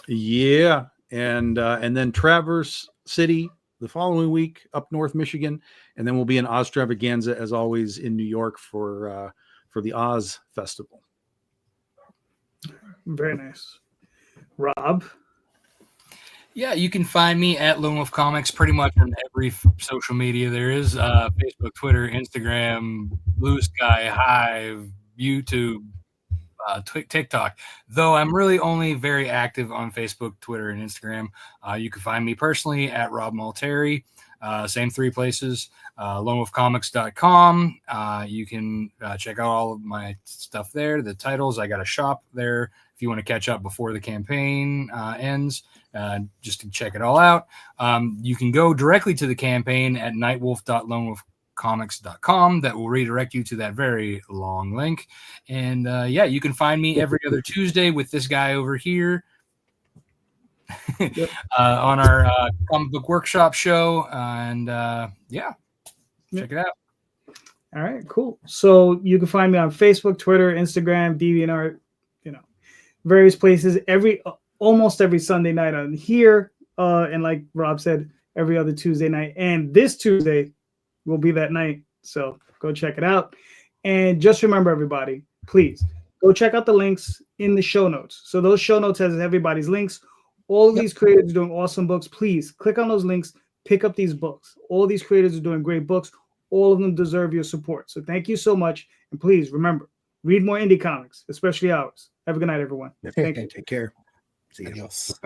Yeah. And then Traverse City the following week up north Michigan. And then we'll be in Oztravaganza, as always, in New York for the Oz Festival. Very nice. Rob? Yeah, you can find me at Lone Wolf Comics pretty much on every social media there is. Facebook, Twitter, Instagram, Blue Sky, Hive, YouTube, TikTok. Though I'm really only very active on Facebook, Twitter, and Instagram. You can find me personally at Rob Multari. Same 3 places. LoneWolfComics.com. You can check out all of my stuff there. The titles, I got a shop there if you want to catch up before the campaign ends, just to check it all out. You can go directly to the campaign at nightwolf.lonewolfcomics.com lonewolfcomics.com that will redirect you to that very long link. And yeah, you can find me every other Tuesday with this guy over here on our comic book workshop show. And yeah, check it out. All right, cool. So you can find me on Facebook, Twitter, Instagram, DeviantArt, various places. Almost every Sunday night on here, and like Rob said, every other Tuesday night. And this Tuesday will be that night. So go check it out. And just remember, everybody, please go check out the links in the show notes. So those show notes has everybody's links. All of these creators are doing awesome books. Please click on those links, pick up these books. All these creators are doing great books. All of them deserve your support. So thank you so much. And please remember, read more indie comics, especially ours. Have a good night, everyone. Thank you. Take care. See you. Adios.